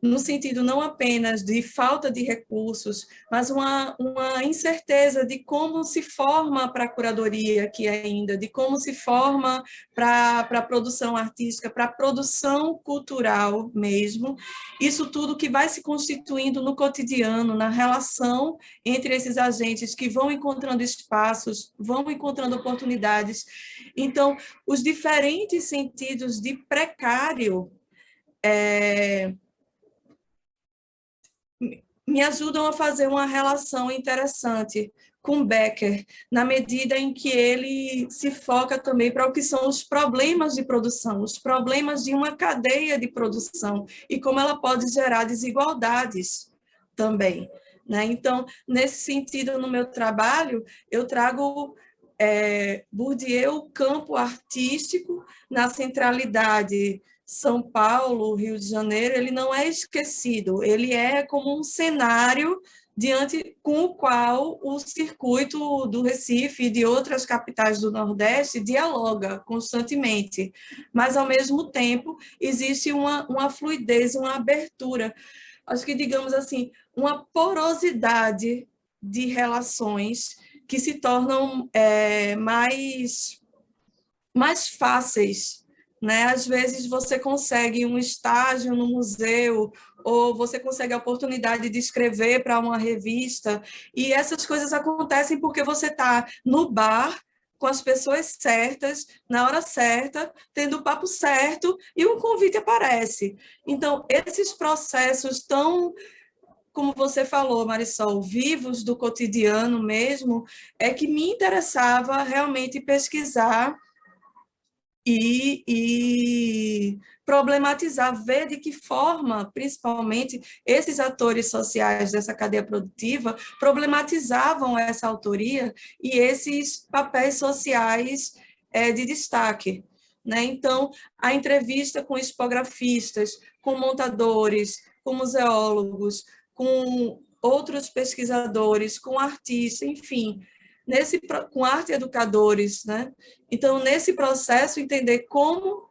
Speaker 3: no sentido não apenas de falta de recursos, mas uma incerteza de como se forma para a curadoria aqui ainda, de como se forma para a produção artística, para a produção cultural mesmo, isso tudo que vai se constituindo no cotidiano, na relação entre esses agentes que vão encontrando espaços, vão encontrando oportunidades. Então, os diferentes sentidos de precário me ajudam a fazer uma relação interessante com Becker, na medida em que ele se foca também para o que são os problemas de produção, os problemas de uma cadeia de produção e como ela pode gerar desigualdades também, né? Então, nesse sentido, no meu trabalho, eu trago Bourdieu, campo artístico, na centralidade São Paulo, Rio de Janeiro, ele não é esquecido, ele é como um cenário com o qual o circuito do Recife e de outras capitais do Nordeste dialoga constantemente, mas, ao mesmo tempo, existe uma fluidez, uma abertura, acho que, digamos assim, uma porosidade de relações que se tornam mais fáceis, né? Às vezes você consegue um estágio no museu, ou você consegue a oportunidade de escrever para uma revista, e essas coisas acontecem porque você está no bar, com as pessoas certas, na hora certa, tendo o papo certo, e um convite aparece. Então, esses processos tão como você falou, Marisol, vivos do cotidiano mesmo, é que me interessava realmente pesquisar e problematizar, ver de que forma, principalmente, esses atores sociais dessa cadeia produtiva problematizavam essa autoria e esses papéis sociais de destaque. Né? Então, a entrevista com expografistas, com montadores, com museólogos, com outros pesquisadores, com artistas, enfim, com arte educadores, né? Então, nesse processo, entender como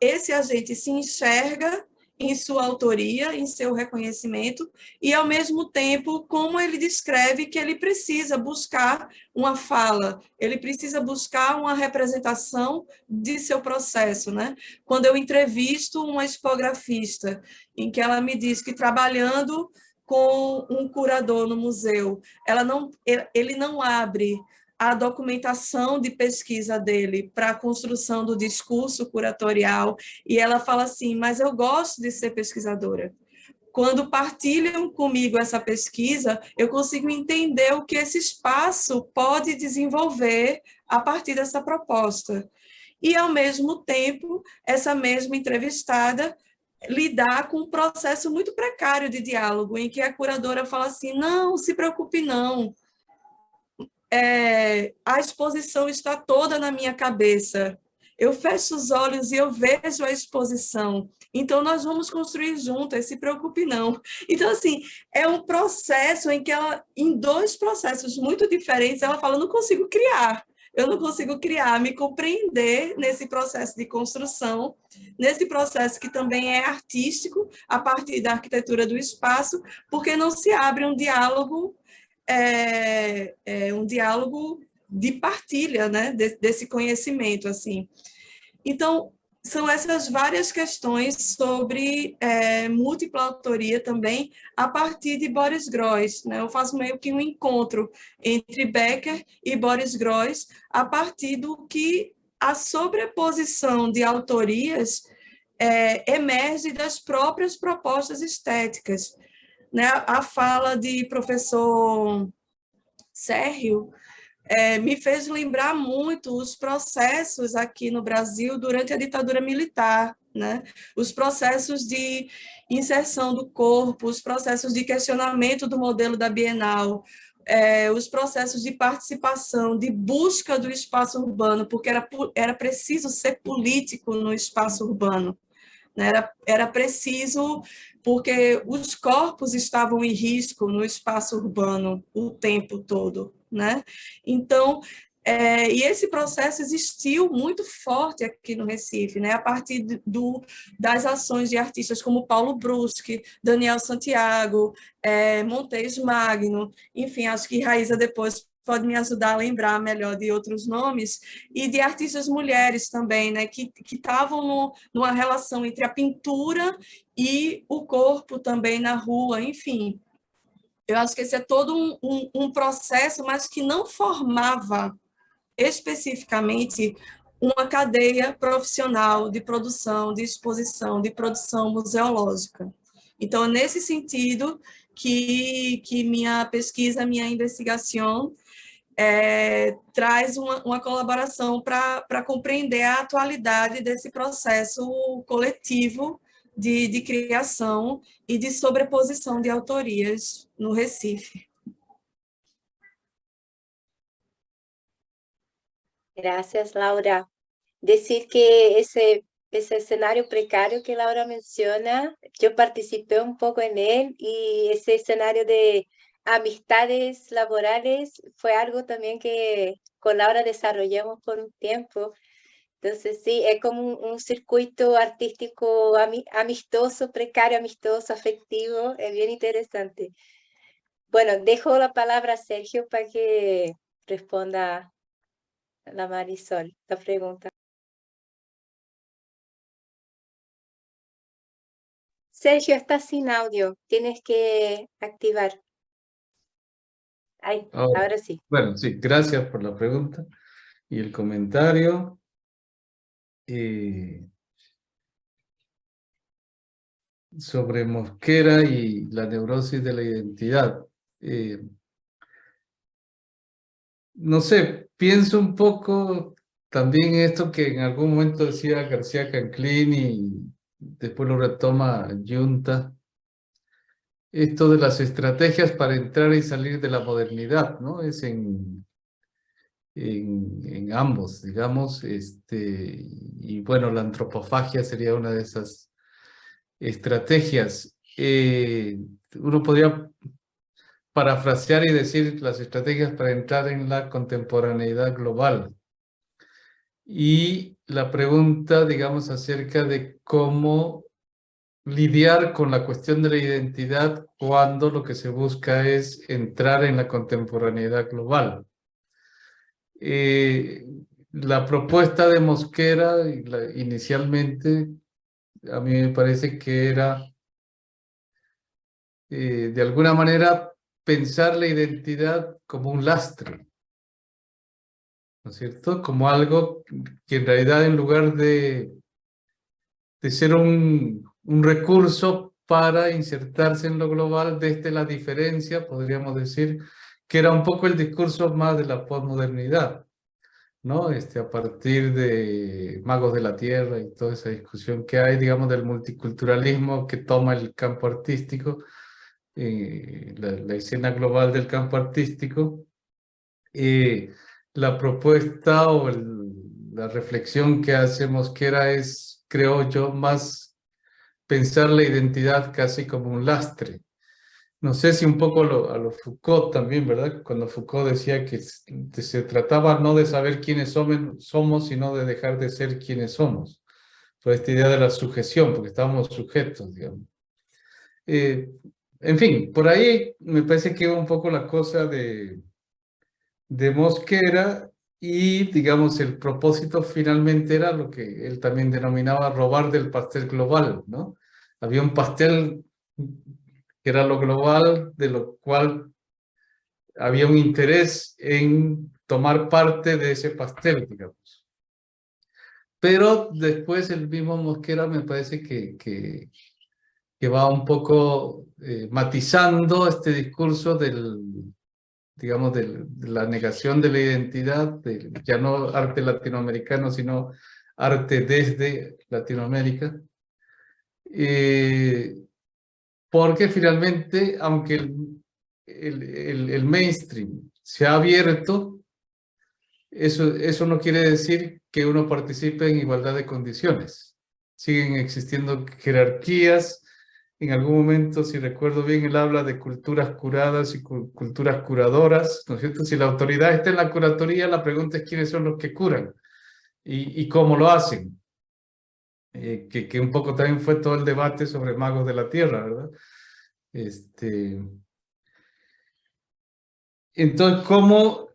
Speaker 3: esse agente se enxerga em sua autoria, em seu reconhecimento, e, ao mesmo tempo, como ele descreve que ele precisa buscar uma fala, ele precisa buscar uma representação de seu processo. Né? Quando eu entrevisto uma expografista, em que ela me diz que trabalhando com um curador no museu, ele não abre a documentação de pesquisa dele para a construção do discurso curatorial, e ela fala assim, mas eu gosto de ser pesquisadora. Quando partilham comigo essa pesquisa, eu consigo entender o que esse espaço pode desenvolver a partir dessa proposta. E, ao mesmo tempo, essa mesma entrevistada lidar com um processo muito precário de diálogo, em que a curadora fala assim, não, se preocupe não, a exposição está toda na minha cabeça. Eu fecho os olhos e eu vejo a exposição. Então, nós vamos construir juntas, se preocupe não. Então, assim, é um processo em que ela, em dois processos muito diferentes, ela fala, não consigo criar. Eu não consigo criar, me compreender nesse processo de construção, nesse processo que também é artístico, a partir da arquitetura do espaço, porque não se abre um diálogo um diálogo de partilha, né, desse conhecimento, assim. Então, são essas várias questões sobre múltipla autoria também, a partir de Boris Groys, né? Eu faço meio que um encontro entre Becker e Boris Groys, a partir do que a sobreposição de autorias emerge das próprias propostas estéticas. Né? A fala de professor Sérgio me fez lembrar muito os processos aqui no Brasil durante a ditadura militar, né? Os processos de inserção do corpo, os processos de questionamento do modelo da Bienal, os processos de participação, de busca do espaço urbano, porque era preciso ser político no espaço urbano. Né? Era preciso, porque os corpos estavam em risco no espaço urbano o tempo todo. Né? Então, e esse processo existiu muito forte aqui no Recife, né? A partir das ações de artistas como Paulo Bruschi, Daniel Santiago, Montes Magno, enfim, acho que Raíza depois pode me ajudar a lembrar melhor de outros nomes, e de artistas mulheres também, né, que estavam numa relação entre a pintura e o corpo também na rua, enfim. Eu acho que esse é todo um processo, mas que não formava especificamente uma cadeia profissional de produção, de exposição, de produção museológica. Então, é nesse sentido que minha pesquisa, minha investigação traz uma colaboração para compreender a atualidade desse processo coletivo de criação e de sobreposição de autorias no Recife.
Speaker 1: Gracias, Laura. Decir que ese escenario precario que Laura menciona, yo participé un poco en él y ese escenario de amistades laborales fue algo también que con Laura desarrollamos por un tiempo. Entonces, sí, es como un circuito artístico amistoso, precario, amistoso, afectivo, es bien interesante. Bueno, dejo la palabra a Sergio para que responda la Marisol la pregunta. Sergio, estás sin audio, tienes que activar. Ahí, ahora sí.
Speaker 4: Bueno, sí, gracias por la pregunta y el comentario. sobre Mosquera y la neurosis de la identidad. No sé, pienso un poco también esto que en algún momento decía García Canclín y después lo retoma Junta, esto de las estrategias para entrar y salir de la modernidad, ¿no? Es en ambos, digamos, y bueno, la antropofagia sería una de esas estrategias. Uno podría parafrasear y decir las estrategias para entrar en la contemporaneidad global. Y la pregunta, digamos, acerca de cómo lidiar con la cuestión de la identidad cuando lo que se busca es entrar en la contemporaneidad global. La propuesta de Mosquera inicialmente a mí me parece que era de alguna manera pensar la identidad como un lastre, ¿no es cierto? Como algo que en realidad en lugar de ser un recurso para insertarse en lo global desde la diferencia, podríamos decir, que era un poco el discurso más de la posmodernidad, ¿no? A partir de Magos de la Tierra y toda esa discusión que hay, digamos, del multiculturalismo que toma el campo artístico, la escena global del campo artístico. La propuesta o la reflexión que hace Mosquera es, creo yo, más pensar la identidad casi como un lastre. No sé si un poco a lo Foucault también, ¿verdad? Cuando Foucault decía que se trataba no de saber quiénes somos, sino de dejar de ser quienes somos. Por esta idea de la sujeción, porque estábamos sujetos, digamos. En fin, por ahí me parece que iba un poco la cosa de Mosquera y, digamos, el propósito finalmente era lo que él también denominaba robar del pastel global, ¿no? Había un pastel que era lo global, de lo cual había un interés en tomar parte de ese pastel, digamos. Pero después el mismo Mosquera me parece que va un poco matizando este discurso digamos, de la negación de la identidad, ya no arte latinoamericano, sino arte desde Latinoamérica. Porque finalmente, aunque el mainstream se ha abierto, eso no quiere decir que uno participe en igualdad de condiciones. Siguen existiendo jerarquías. En algún momento, si recuerdo bien, él habla de culturas curadas y culturas curadoras, ¿no es cierto? Si la autoridad está en la curatoría, la pregunta es quiénes son los que curan y cómo lo hacen. Que un poco también fue todo el debate sobre magos de la tierra, ¿verdad? Entonces, ¿cómo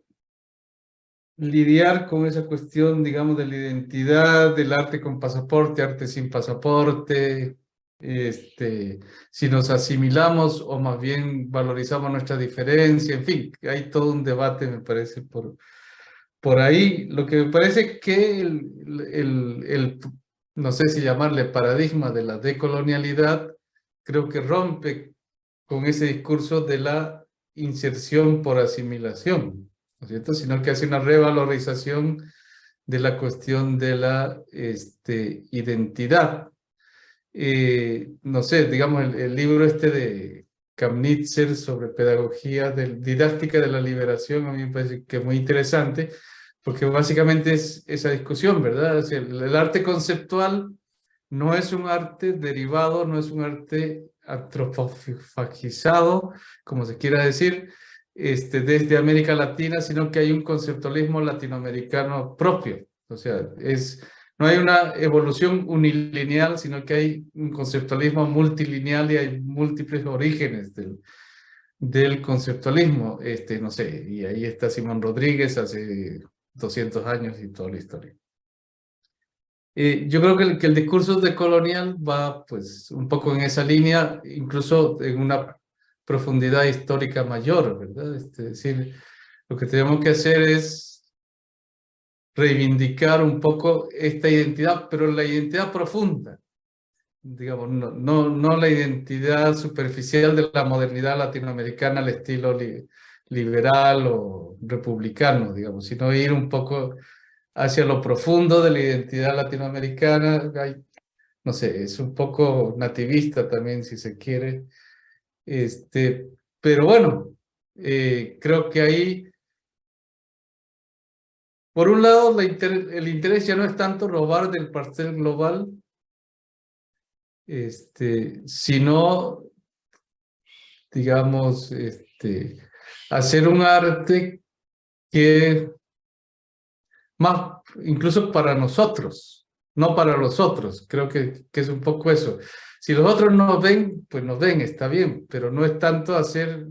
Speaker 4: lidiar con esa cuestión, digamos, de la identidad, del arte con pasaporte, arte sin pasaporte? Si nos asimilamos o más bien valorizamos nuestra diferencia, en fin, hay todo un debate, me parece, por ahí. Lo que me parece que no sé si llamarle paradigma de la decolonialidad, creo que rompe con ese discurso de la inserción por asimilación, ¿no es cierto? Sino que hace una revalorización de la cuestión de la identidad. No sé, digamos, el libro de Kamnitzer sobre pedagogía didáctica de la liberación, a mí me parece que es muy interesante, porque básicamente es esa discusión, ¿verdad? O sea, el arte conceptual no es un arte derivado, no es un arte antropofagizado, como se quiera decir, desde América Latina, sino que hay un conceptualismo latinoamericano propio. O sea, no hay una evolución unilineal, sino que hay un conceptualismo multilineal y hay múltiples orígenes del conceptualismo. No sé, y ahí está Simón Rodríguez hace 200 años y toda la historia. Yo creo que el discurso decolonial va pues un poco en esa línea, incluso en una profundidad histórica mayor, ¿verdad? Es decir, lo que tenemos que hacer es reivindicar un poco esta identidad, pero la identidad profunda, digamos, no la identidad superficial de la modernidad latinoamericana al estilo liberal o republicano, digamos, sino ir un poco hacia lo profundo de la identidad latinoamericana. No sé, es un poco nativista también, si se quiere. Pero bueno, creo que ahí, por un lado, el interés ya no es tanto robar del pastel global, sino, digamos, hacer un arte que más, incluso para nosotros, no para los otros. Creo que es un poco eso. Si los otros nos ven, pues nos ven, está bien, pero no es tanto hacer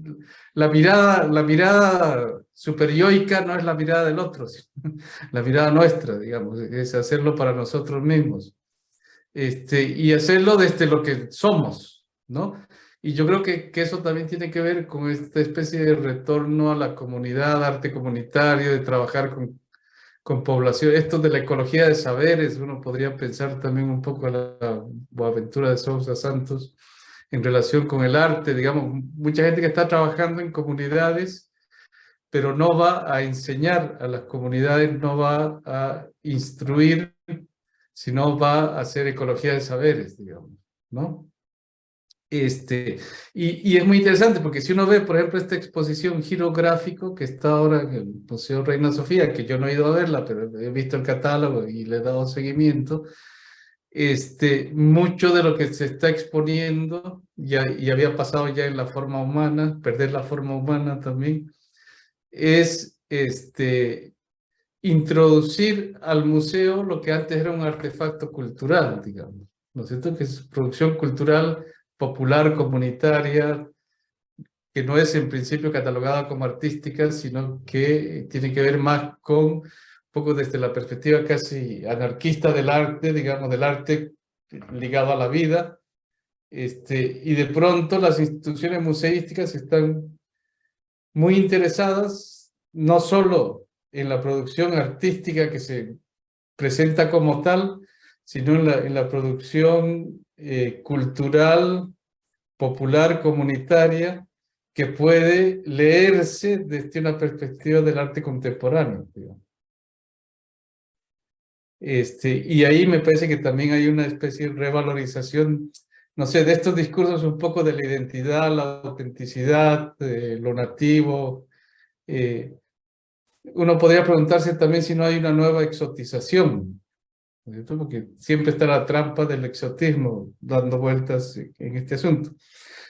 Speaker 4: la mirada superyoica, no es la mirada del otro, sino la mirada nuestra, digamos, es hacerlo para nosotros mismos. Y hacerlo desde lo que somos, ¿no? Y yo creo que eso también tiene que ver con esta especie de retorno a la comunidad, arte comunitario, de trabajar con población. Esto de la ecología de saberes, uno podría pensar también un poco a la Boaventura de Sousa Santos en relación con el arte, digamos, mucha gente que está trabajando en comunidades, pero no va a enseñar a las comunidades, no va a instruir, sino va a hacer ecología de saberes, digamos, ¿no? Y es muy interesante porque si uno ve, por ejemplo, esta exposición Giro Gráfico que está ahora en el Museo Reina Sofía, que yo no he ido a verla, pero he visto el catálogo y le he dado seguimiento, mucho de lo que se está exponiendo y había pasado ya en la forma humana, perder la forma humana también, es introducir al museo lo que antes era un artefacto cultural, digamos, ¿no es cierto? Que es producción cultural popular, comunitaria, que no es en principio catalogada como artística, sino que tiene que ver más con, un poco desde la perspectiva casi anarquista del arte, digamos, del arte ligado a la vida, y de pronto las instituciones museísticas están muy interesadas, no solo en la producción artística que se presenta como tal, sino en la producción cultural, popular, comunitaria, que puede leerse desde una perspectiva del arte contemporáneo, digamos. Y ahí me parece que también hay una especie de revalorización, no sé, de estos discursos un poco de la identidad, la autenticidad, lo nativo. Uno podría preguntarse también si no hay una nueva exotización, ¿no es cierto? Porque siempre está la trampa del exotismo dando vueltas en este asunto.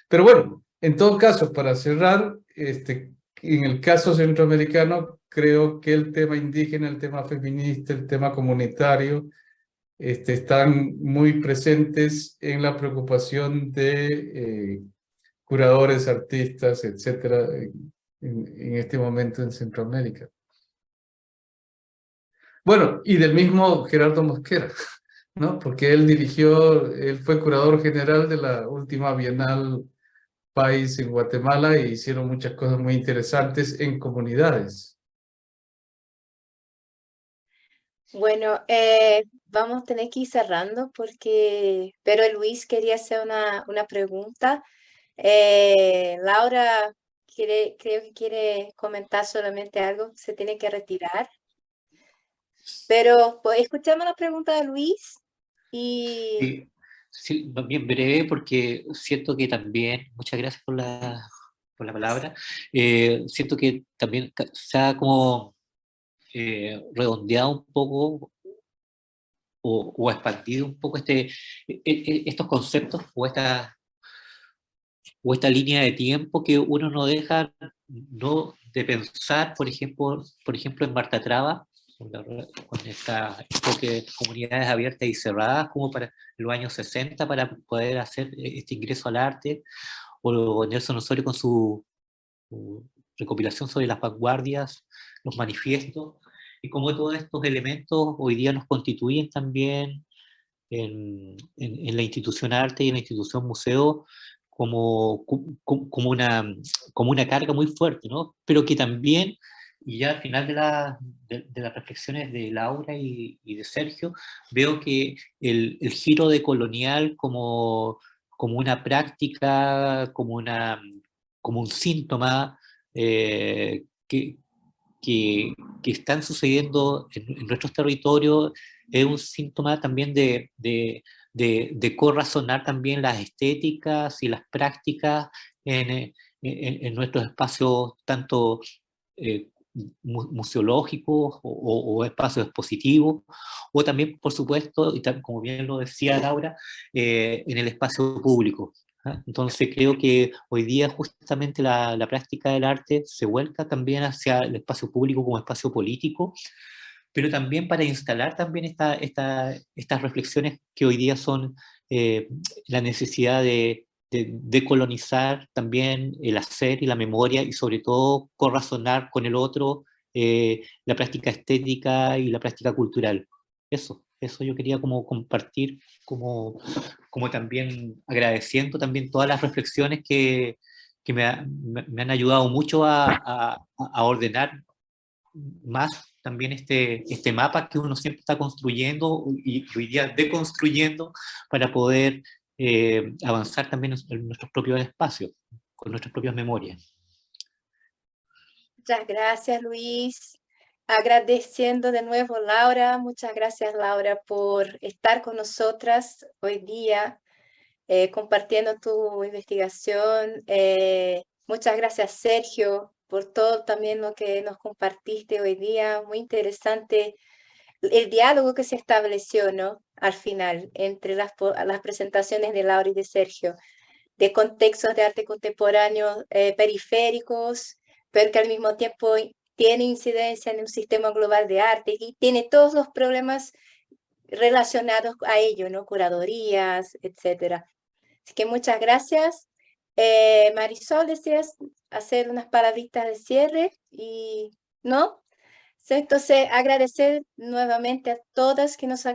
Speaker 4: Pero bueno, en todo caso, para cerrar, en el caso centroamericano, creo que el tema indígena, el tema feminista, el tema comunitario, están muy presentes en la preocupación de curadores, artistas, etcétera, en este momento en Centroamérica. Bueno, y del mismo Gerardo Mosquera, ¿no? Porque él fue curador general de la última Bienal País en Guatemala e hicieron muchas cosas muy interesantes en comunidades.
Speaker 1: Bueno, vamos a tener que ir cerrando pero Luis quería hacer una pregunta. Laura creo que quiere comentar solamente algo, se tiene que retirar. Pero pues, escuchamos la pregunta de Luis y
Speaker 7: Sí, sí, bien breve porque siento que también, muchas gracias por la palabra, siento que también se ha como redondeado un poco o expandido un poco estos conceptos o esta línea de tiempo que uno no deja no de pensar, por ejemplo en Marta Traba, con esta enfoque de comunidades abiertas y cerradas como para los años 60 para poder hacer este ingreso al arte, o Nelson Osorio con su recopilación sobre las vanguardias, los manifiestos, y cómo todos estos elementos hoy día nos constituyen también en la institución arte y en la institución museo como una carga muy fuerte, ¿no? Pero que también y ya al final de las reflexiones de Laura y de Sergio, veo que el giro de colonial como una práctica, como un síntoma que están sucediendo en nuestros territorios, es un síntoma también de corrazonar también las estéticas y las prácticas en nuestros espacios, tanto museológicos o espacios expositivos, o también, por supuesto, y como bien lo decía Laura, en el espacio público. ¿Ah? Entonces creo que hoy día justamente la práctica del arte se vuelca también hacia el espacio público como espacio político, pero también para instalar también estas reflexiones que hoy día son la necesidad de colonizar también el hacer y la memoria, y sobre todo corrazonar con el otro la práctica estética y la práctica cultural. Eso yo quería como compartir, como también agradeciendo también todas las reflexiones que me han ayudado mucho a ordenar más también este mapa que uno siempre está construyendo y hoy día deconstruyendo para poder avanzar también en nuestros propios espacios, con nuestras propias memorias.
Speaker 1: Muchas gracias, Luis. Agradeciendo de nuevo, Laura. Muchas gracias, Laura, por estar con nosotras hoy día, compartiendo tu investigación. Muchas gracias, Sergio, por todo también lo que nos compartiste hoy día. Muy interesante el diálogo que se estableció, ¿no? Al final, entre las presentaciones de Laura y de Sergio, de contextos de arte contemporáneo periféricos, pero que al mismo tiempo tiene incidencia en un sistema global de arte y tiene todos los problemas relacionados a ello, ¿no? Curadorías, etcétera. Así que muchas gracias. Marisol, ¿deseas hacer unas palabritas de cierre? Y, ¿no? Entonces, agradecer nuevamente a todas que nos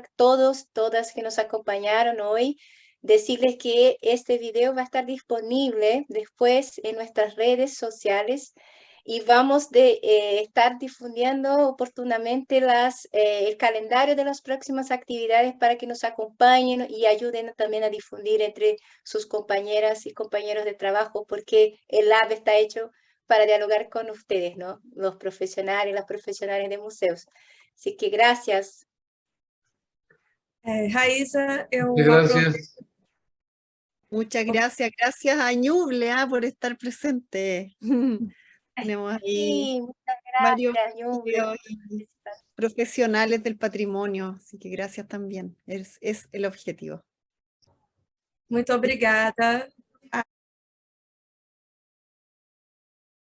Speaker 1: acompañaron hoy. Decirles que este video va a estar disponible después en nuestras redes sociales y vamos a estar difundiendo oportunamente el calendario de las próximas actividades para que nos acompañen y ayuden también a difundir entre sus compañeras y compañeros de trabajo, porque el lab está hecho para dialogar con ustedes, ¿no? Los profesionales, las profesionales de museos. Así que gracias.
Speaker 3: Raíza, eu
Speaker 4: Gracias.
Speaker 2: Muchas gracias. Gracias a Ñuble por estar presente. Tenemos ahí
Speaker 1: Sí, muchas
Speaker 2: varios
Speaker 1: gracias, Ñuble.
Speaker 2: videos y profesionales del patrimonio, así que gracias también. Es el objetivo.
Speaker 3: Muito obrigada.